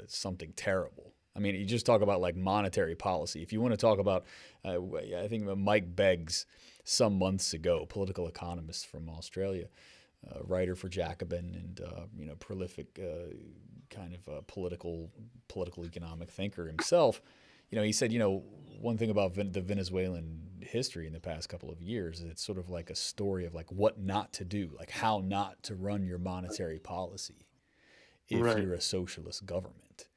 something terrible. I mean, you just talk about like monetary policy. If you want to talk about, I think Mike Beggs some months ago, political economist from Australia, writer for Jacobin and prolific kind of political economic thinker himself. He said, one thing about the Venezuelan history in the past couple of years is it's sort of like a story of like what not to do, like how not to run your monetary policy if you're a socialist government.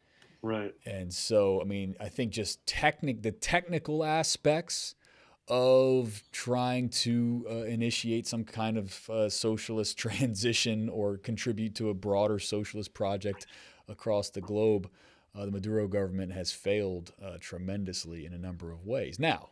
Right. And so, I mean, I think just the technical aspects of trying to initiate some kind of socialist transition or contribute to a broader socialist project across the globe, the Maduro government has failed tremendously in a number of ways. Now,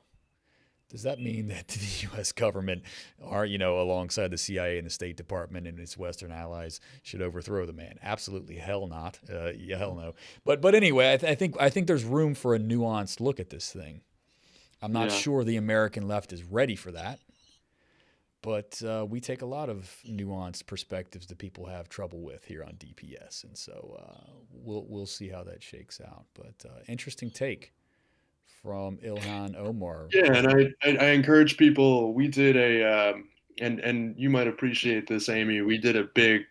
does that mean that the U.S. government, alongside the CIA and the State Department and its Western allies, should overthrow the man? Absolutely, hell not. Hell no. But anyway, I think there's room for a nuanced look at this thing. I'm not sure the American left is ready for that, but we take a lot of nuanced perspectives that people have trouble with here on DPS, and so we'll see how that shakes out. But interesting take from Ilhan Omar. Yeah, and I encourage people. We did and you might appreciate this, Amy. We did a big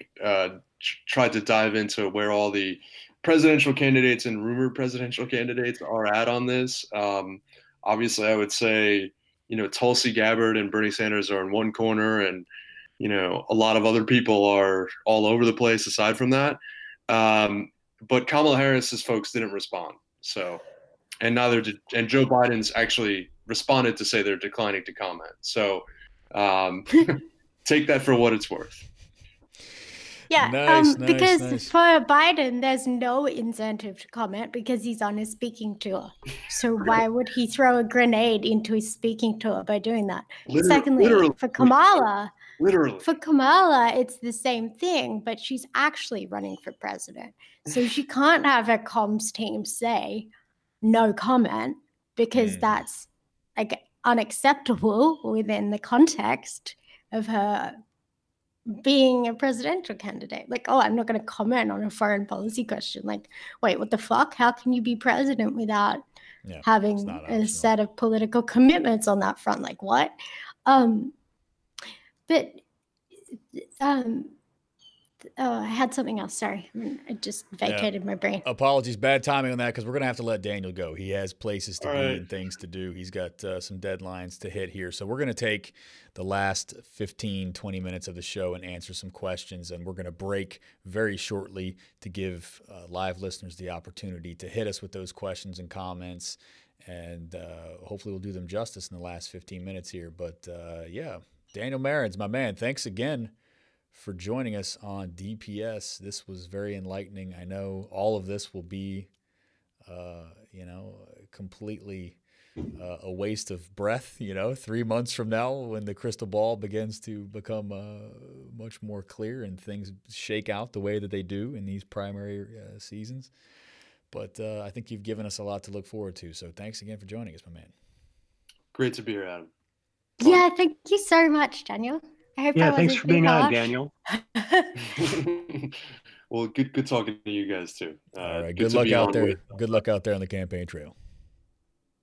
tried to dive into where all the presidential candidates and rumored presidential candidates are at on this. Obviously, I would say, Tulsi Gabbard and Bernie Sanders are in one corner, and, a lot of other people are all over the place aside from that. But Kamala Harris's folks didn't respond. So, and Joe Biden's actually responded to say they're declining to comment. So, take that for what it's worth. Yeah, because for Biden, there's no incentive to comment because he's on his speaking tour. So why would he throw a grenade into his speaking tour by doing that? Secondly, for Kamala, it's the same thing, but she's actually running for president. So she can't have her comms team say no comment because that's like unacceptable within the context of her being a presidential candidate. Like, I'm not going to comment on a foreign policy question. Like, wait, what the fuck? How can you be president without having a set of political commitments on that front? Like, what? I had something else. Sorry. I just vacated my brain. Apologies. Bad timing on that because we're going to have to let Daniel go. He has places to be and things to do. He's got some deadlines to hit here. So we're going to take the last 15, 20 minutes of the show and answer some questions. And we're going to break very shortly to give live listeners the opportunity to hit us with those questions and comments. And hopefully we'll do them justice in the last 15 minutes here. But Daniel Marans, my man, thanks again for joining us on DPS. This was very enlightening. I know all of this will be, completely a waste of breath, 3 months from now when the crystal ball begins to become much more clear and things shake out the way that they do in these primary seasons. But I think you've given us a lot to look forward to. So thanks again for joining us, my man. Great to be here, Adam. Yeah, thank you so much, Daniel. I hope thanks for being on, Daniel. Well, good talking to you guys too. All right, good luck out there. Good luck out there on the campaign trail.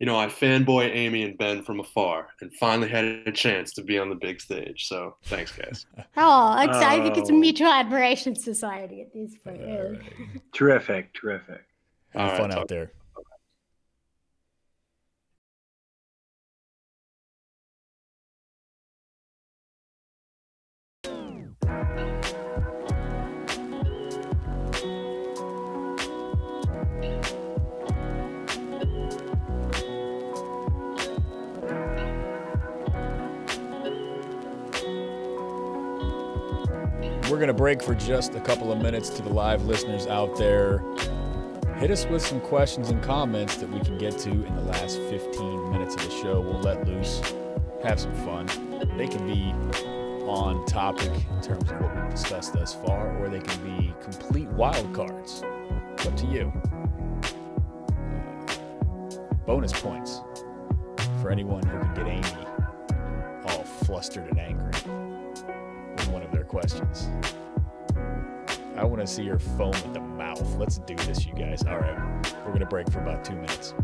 I fanboy Amy and Ben from afar, and finally had a chance to be on the big stage. So thanks, guys. I think it's a mutual admiration society at this point. Right. Terrific. Have fun out there. We're going to break for just a couple of minutes to the live listeners out there. Hit us with some questions and comments that we can get to in the last 15 minutes of the show. We'll let loose, have some fun. They can be on topic in terms of what we've discussed thus far, or they can be complete wild cards. It's up to you. Bonus points for anyone who can get Amy all flustered and angry with one of their questions. I want to see her foam at the mouth. Let's do this, you guys. All right. We're going to break for about 2 minutes.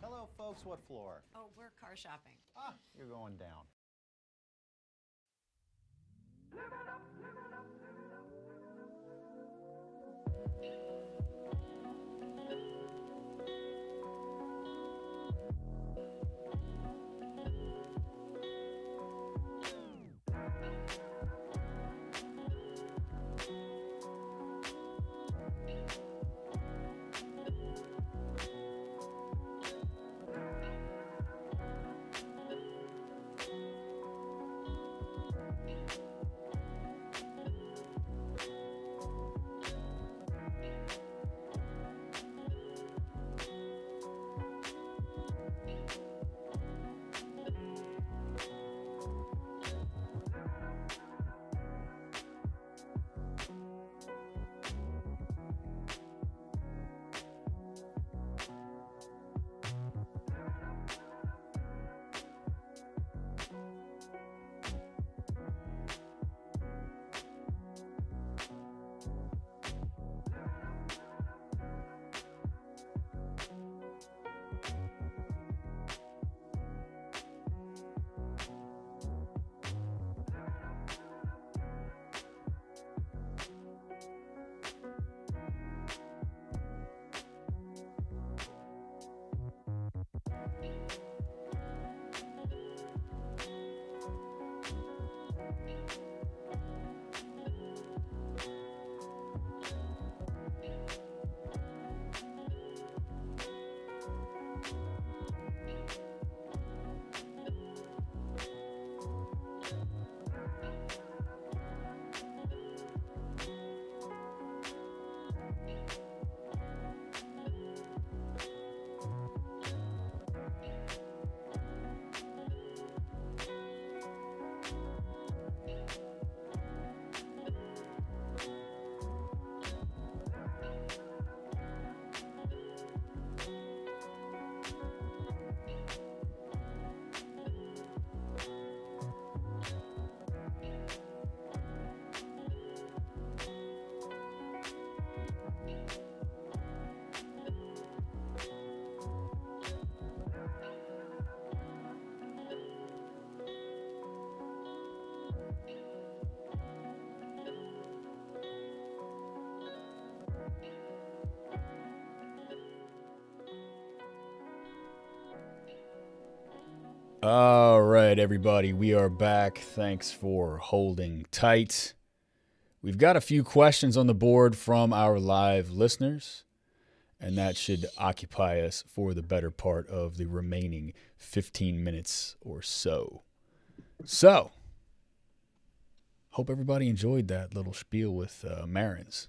Hello, folks. What floor? Oh, we're car shopping. Ah, you're going down. All right, everybody, we are back. Thanks for holding tight. We've got a few questions on the board from our live listeners, and that should occupy us for the better part of the remaining 15 minutes or so. So, hope everybody enjoyed that little spiel with Marans.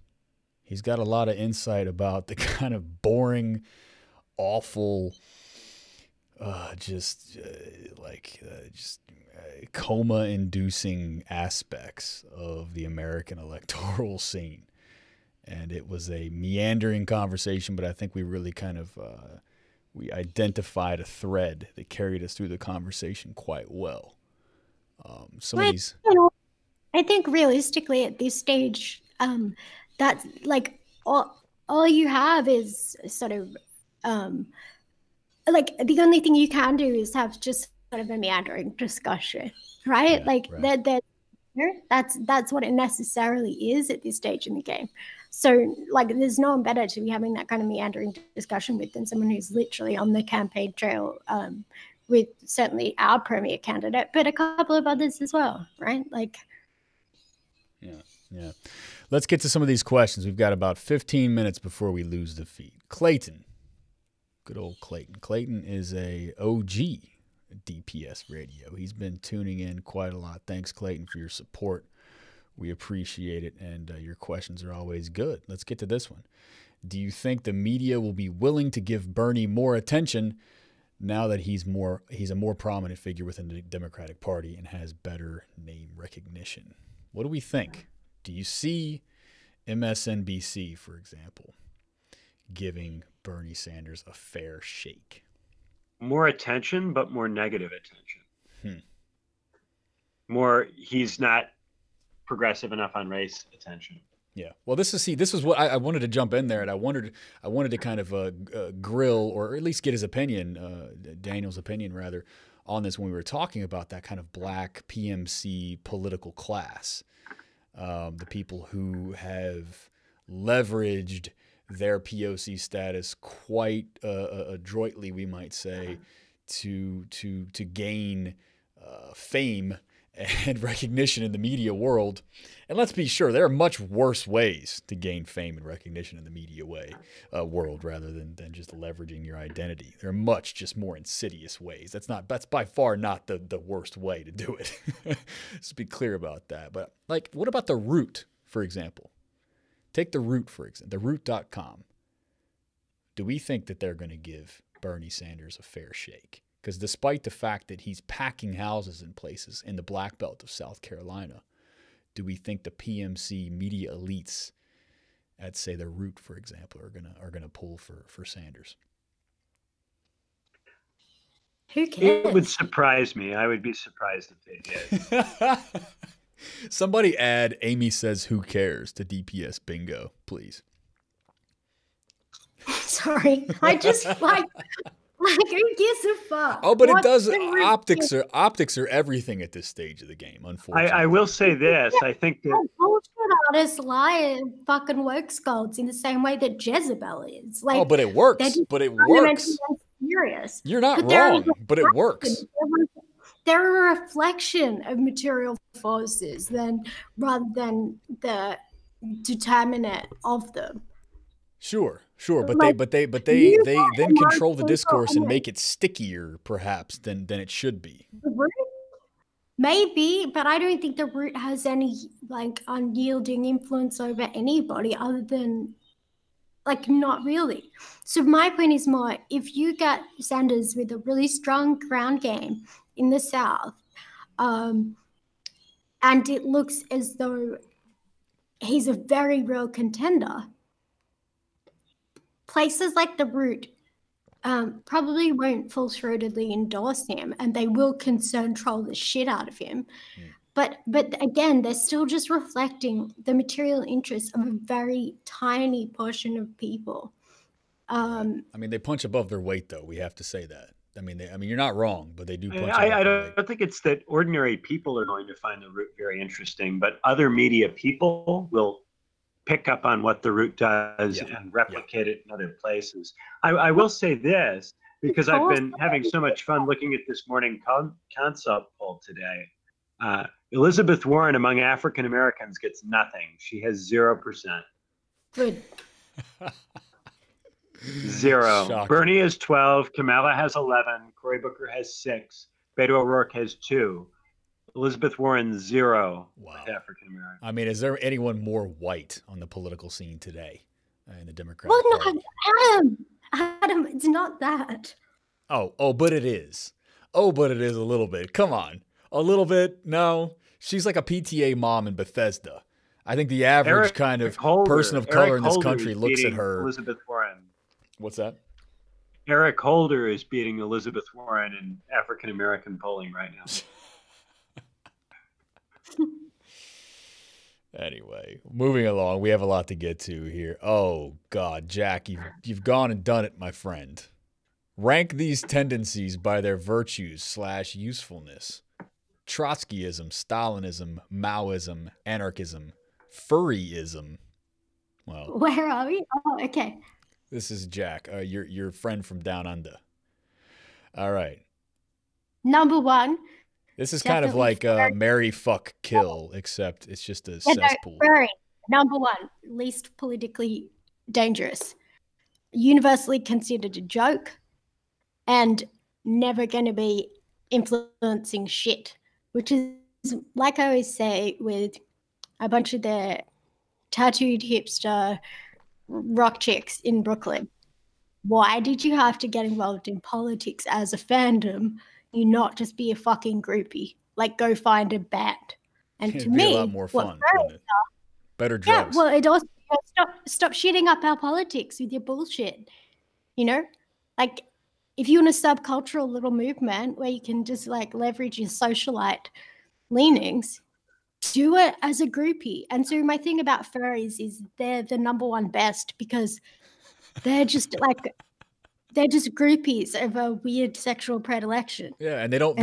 He's got a lot of insight about the kind of boring, awful, coma-inducing aspects of the American electoral scene. And it was a meandering conversation, but I think we really kind of we identified a thread that carried us through the conversation quite well. I think realistically at this stage, that's like all you have is sort of like the only thing you can do is have just sort of a meandering discussion, right? Yeah, like right. that's what it necessarily is at this stage in the game. So like there's no one better to be having that kind of meandering discussion with than someone who's literally on the campaign trail with certainly our premier candidate, but a couple of others as well, right? Like, yeah. Let's get to some of these questions. We've got about 15 minutes before we lose the feed. Clayton, good old Clayton. Clayton is a OG DPS Radio. He's been tuning in quite a lot. Thanks, Clayton, for your support. We appreciate it, and your questions are always good. Let's get to this one. Do you think the media will be willing to give Bernie more attention now that he's a more prominent figure within the Democratic Party and has better name recognition? What do we think? Do you see MSNBC, for example, giving Bernie Sanders a fair shake? More attention, but more negative attention. More, he's not progressive enough on race attention. Yeah. Well, this is what I wanted to jump in there, and I wanted to kind of grill, or at least get his opinion, Daniel's opinion rather, on this when we were talking about that kind of black PMC political class, the people who have leveraged their POC status quite adroitly, we might say, to gain fame and recognition in the media world. And let's be sure, there are much worse ways to gain fame and recognition in the media world rather than just leveraging your identity. There are much just more insidious ways. That's by far not the worst way to do it. Let's be clear about that. But like, what about The Root, for example? Take The Root, for example, theroot.com. Do we think that they're going to give Bernie Sanders a fair shake? Because despite the fact that he's packing houses in places in the Black Belt of South Carolina, do we think the PMC media elites at, say, The Root, for example, are gonna pull for Sanders? Who cares? It would surprise me. I would be surprised if they did. Somebody add Amy says who cares to DPS bingo, please. Sorry, I just like who gives a fuck? Oh, but it does. Optics are everything at this stage of the game, unfortunately. I will say this. I think that bullshit artists lie and fucking work sculpts in the same way that Jezebel is. Like, but it works. But it works. Serious. You're not wrong, but it works. They're a reflection of material forces rather than the determinant of them. Sure, but they then control the discourse and make it stickier, perhaps, than it should be. The Root? Maybe, but I don't think The Root has any unyielding influence over anybody other than not really. So my point is more, if you get Sanders with a really strong ground game in the South, and it looks as though he's a very real contender, places like The Root probably won't full-throatedly endorse him, and they will concern troll the shit out of him. But again, they're still just reflecting the material interests of a very tiny portion of people. I mean, they punch above their weight, though. We have to say that. I mean, you're not wrong, but they do punch above I their weight. don't think it's that ordinary people are going to find The Root very interesting, but other media people will pick up on what The Root does and replicate it in other places. I will say this, because I've been having so much fun looking at this morning consult poll today. Elizabeth Warren among African Americans gets nothing. She has 0%. Good. 0. Shocking. Bernie has 12. Kamala has 11. Cory Booker has 6. Beto O'Rourke has 2. Elizabeth Warren, 0 Wow. with African American. I mean, is there anyone more white on the political scene today in the Democratic Well, Party? no, Adam, it's not that. Oh, but it is. Oh, but it is a little bit. Come on. A little bit? No. She's like a PTA mom in Bethesda. I think the average kind of person of color in this country looks at her. Elizabeth Warren. What's that? Eric Holder is beating Elizabeth Warren in African American polling right now. Anyway, moving along, we have a lot to get to here. Oh God, Jack, you've gone and done it, my friend. Rank these tendencies by their virtues / usefulness. Trotskyism, Stalinism, Maoism, anarchism, furryism. Well, Where are we? Oh, okay. this is Jack, your friend from down under. All right. Number 1. This is kind of like marry, fuck, kill, except it's just a cesspool. Furry. Number 1, least politically dangerous. Universally considered a joke and never going to be influencing shit, which is, like I always say, with a bunch of the tattooed hipster rock chicks in Brooklyn. Why did you have to get involved in politics as a fandom? You not just be a fucking groupie. Like, go find a band. And to It'd be me, a lot more fun, what wouldn't it? Better drugs. yeah, well, it also stop shitting up our politics with your bullshit. You know, like if you're in a subcultural little movement where you can just like leverage your socialite leanings, do it as a groupie. And so my thing about furries is they're the number 1 best because they're just like. They're just groupies of a weird sexual predilection. Yeah, and they don't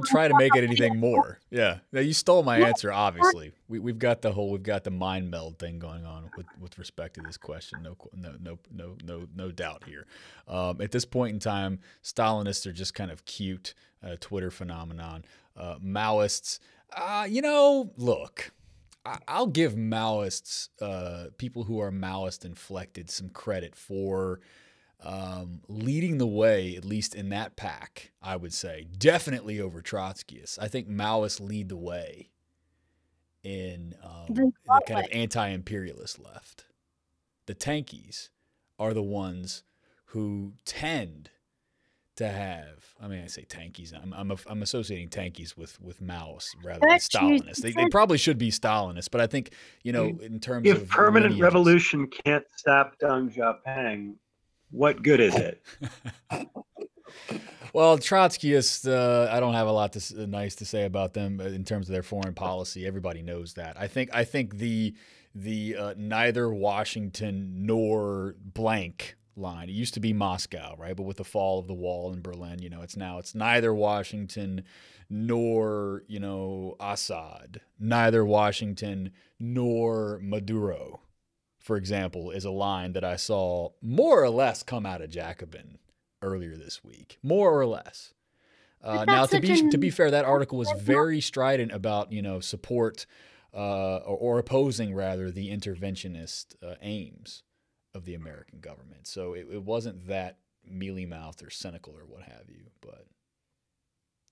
try to make it anything more. Yeah. Now you stole my answer, obviously. We've got the mind meld thing going on with respect to this question. No doubt here. At this point in time, Stalinists are just kind of cute, Twitter phenomenon. Maoists, look, I'll give Maoists, people who are Maoist inflected, some credit for leading the way, at least in that pack, I would say. Definitely over Trotskyists. I think Maoists lead the way in the kind of anti-imperialist left. The tankies are the ones who tend to have, I mean, I say tankies, I'm associating tankies with Maoists rather than Stalinists. They probably should be Stalinists, but I think, in terms of... If permanent revolution can't stop Deng Xiaoping, what good is it? Well, Trotskyists, I don't have a lot nice to say about them in terms of their foreign policy. Everybody knows that. I think the neither Washington nor blank line. It used to be Moscow, right? But with the fall of the wall in Berlin, it's neither Washington nor, Assad, neither Washington nor Maduro, for example, is a line that I saw more or less come out of Jacobin earlier this week, more or less. Now, to be fair, that article was very strident about support or opposing rather the interventionist aims of the American government. So it wasn't that mealy-mouthed or cynical or what have you. But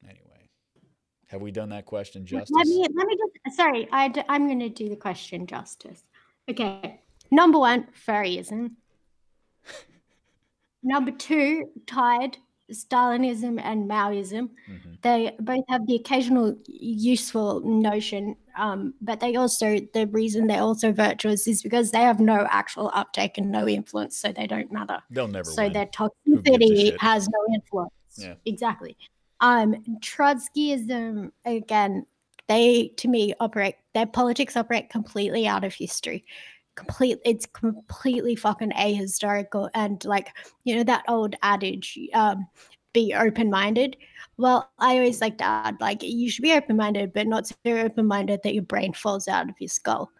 anyway, have we done that question justice? Let me just. Sorry, I'm going to do the question justice. Okay. Number 1, furryism. Number 2, tied Stalinism and Maoism. Mm-hmm. They both have the occasional useful notion, but the reason they're also virtuous is because they have no actual uptake and no influence, so they don't matter. They'll never win. So their toxicity has no influence. Yeah. Exactly. Trotskyism, again, their politics operate completely out of history. It's completely fucking ahistorical, and that old adage, be open-minded. Well, I always like to add, you should be open-minded, but not so open-minded that your brain falls out of your skull.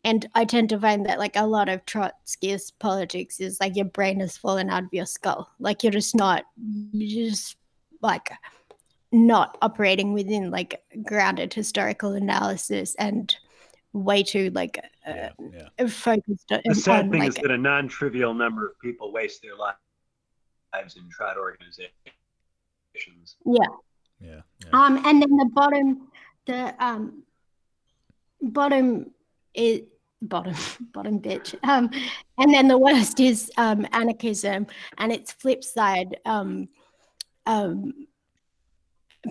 And I tend to find that a lot of Trotskyist politics is your brain has fallen out of your skull. You're just not operating within grounded historical analysis and way too focused. The sad thing is that a non-trivial number of people waste their lives in trad organizations. Yeah. Yeah. And then the the bottom is bottom bitch, and then the worst is anarchism, and its flip side,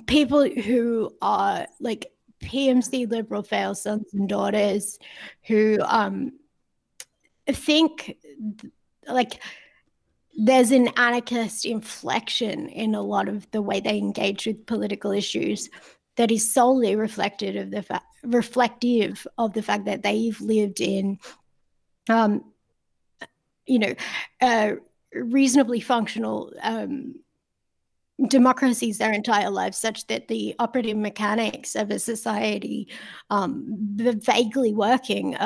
people who are like PMC liberal fail sons and daughters who think like there's an anarchist inflection in a lot of the way they engage with political issues that is solely reflective of the fact that they've lived in reasonably functional democracies their entire lives, such that the operative mechanics of a society vaguely working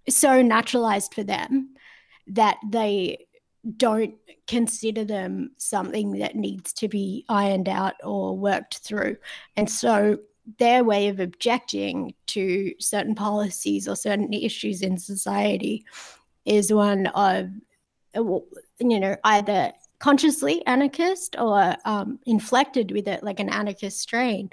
so naturalized for them that they don't consider them something that needs to be ironed out or worked through. And so their way of objecting to certain policies or certain issues in society is one of, either consciously anarchist or inflected with it like an anarchist strain.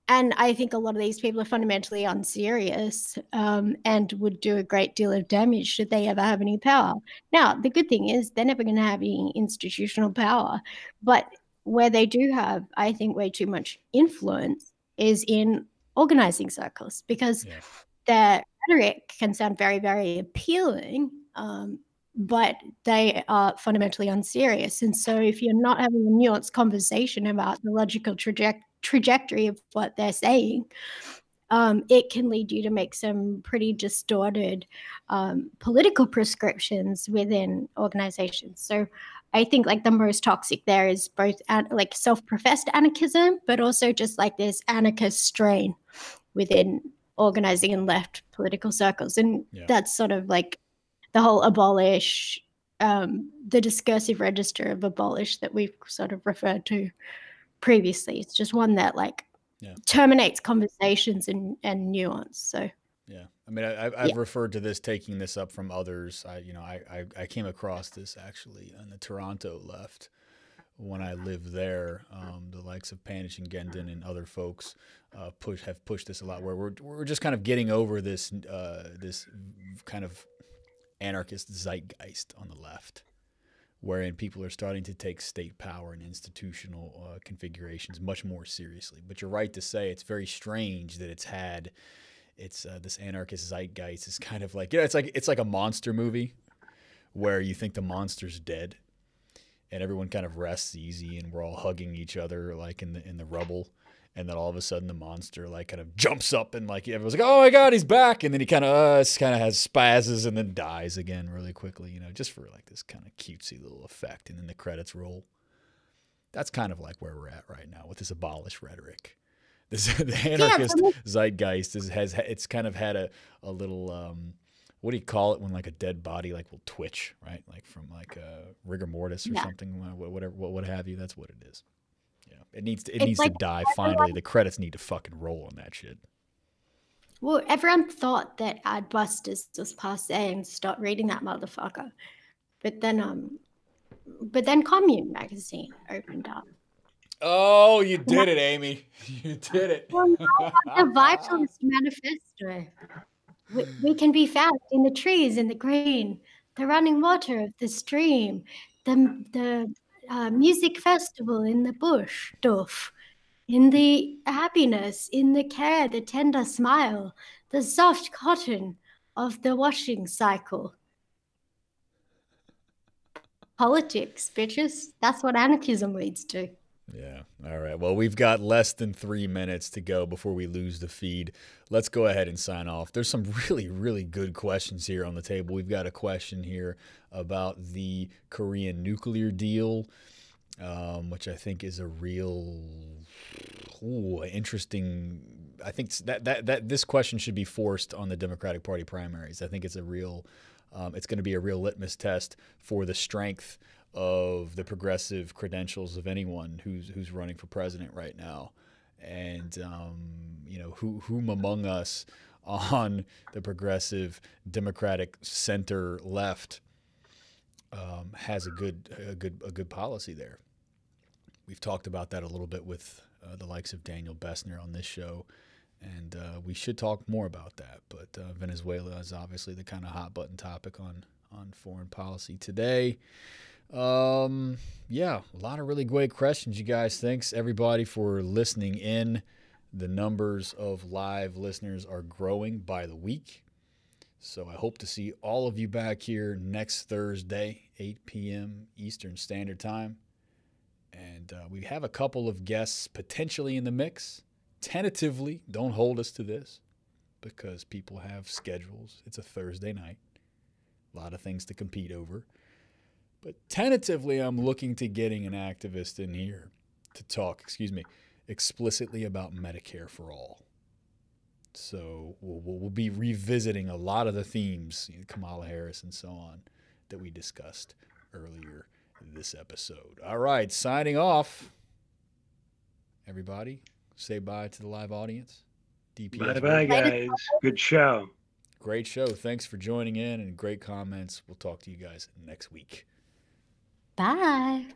And I think a lot of these people are fundamentally unserious and would do a great deal of damage should they ever have any power. Now, the good thing is they're never going to have any institutional power. But where they do have, I think, way too much influence is in organizing circles, because their rhetoric can sound very, very appealing, but they are fundamentally unserious. And so if you're not having a nuanced conversation about the logical trajectory of what they're saying, it can lead you to make some pretty distorted political prescriptions within organizations. So I think like the most toxic there is both like self-professed anarchism, but also just like this anarchist strain within organizing in left political circles. And that's sort of like the whole abolish, the discursive register of abolish that we've sort of referred to previously. It's just one that like terminates conversations and nuance. So I mean, I've referred to this, taking this up from others. I came across this actually on the Toronto left when I lived there. The likes of Panish and Gendon and other folks have pushed this a lot, where we're just kind of getting over this this kind of anarchist zeitgeist on the left, wherein people are starting to take state power and institutional configurations much more seriously. But you're right to say it's very strange that it's this anarchist zeitgeist is kind of like, it's like a monster movie where you think the monster's dead and everyone kind of rests easy and we're all hugging each other like in the rubble. And then all of a sudden the monster like kind of jumps up and like everyone's like, oh my God, he's back. And then he kind of has spazzes and then dies again really quickly, just for like this kind of cutesy little effect. And then the credits roll. That's kind of like where we're at right now with this abolish rhetoric. The anarchist zeitgeist it's kind of had a little, what do you call it when like a dead body like will twitch, right? Like from like rigor mortis or something, whatever, what have you. That's what it is. It needs to die finally. The credits need to fucking roll on that shit. Well, everyone thought that Adbusters was passé and stopped reading that motherfucker. But then Commune magazine opened up. Oh, you did it, Amy. You did it. Well, the Vitalist Manifesto. We can be found in the trees in the green, the running water of the stream, the music festival in the bush, doof, in the happiness, in the care, the tender smile, the soft cotton of the washing cycle. Politics, bitches. That's what anarchism leads to. Yeah. All right. Well, we've got less than 3 minutes to go before we lose the feed. Let's go ahead and sign off. There's some really, really good questions here on the table. We've got a question here about the Korean nuclear deal, which I think is a real interesting. I think that this question should be forced on the Democratic Party primaries. I think it's a real. It's going to be a real litmus test for the strength of the progressive credentials of anyone who's running for president right now. And, whom among us on the progressive Democratic center left has a good policy there. We've talked about that a little bit with the likes of Daniel Bessner on this show. And we should talk more about that. But Venezuela is obviously the kind of hot button topic on foreign policy today. Yeah, a lot of really great questions, you guys. Thanks, everybody, for listening in. The numbers of live listeners are growing by the week. So I hope to see all of you back here next Thursday, 8 p.m. Eastern Standard Time. And we have a couple of guests potentially in the mix. Tentatively, don't hold us to this because people have schedules. It's a Thursday night. A lot of things to compete over. But tentatively, I'm looking to getting an activist in here to talk, explicitly about Medicare for all. So we'll be revisiting a lot of the themes, Kamala Harris and so on, that we discussed earlier this episode. All right, signing off. Everybody, say bye to the live audience. DPS. Bye, guys. Good show. Great show. Thanks for joining in and great comments. We'll talk to you guys next week. Bye.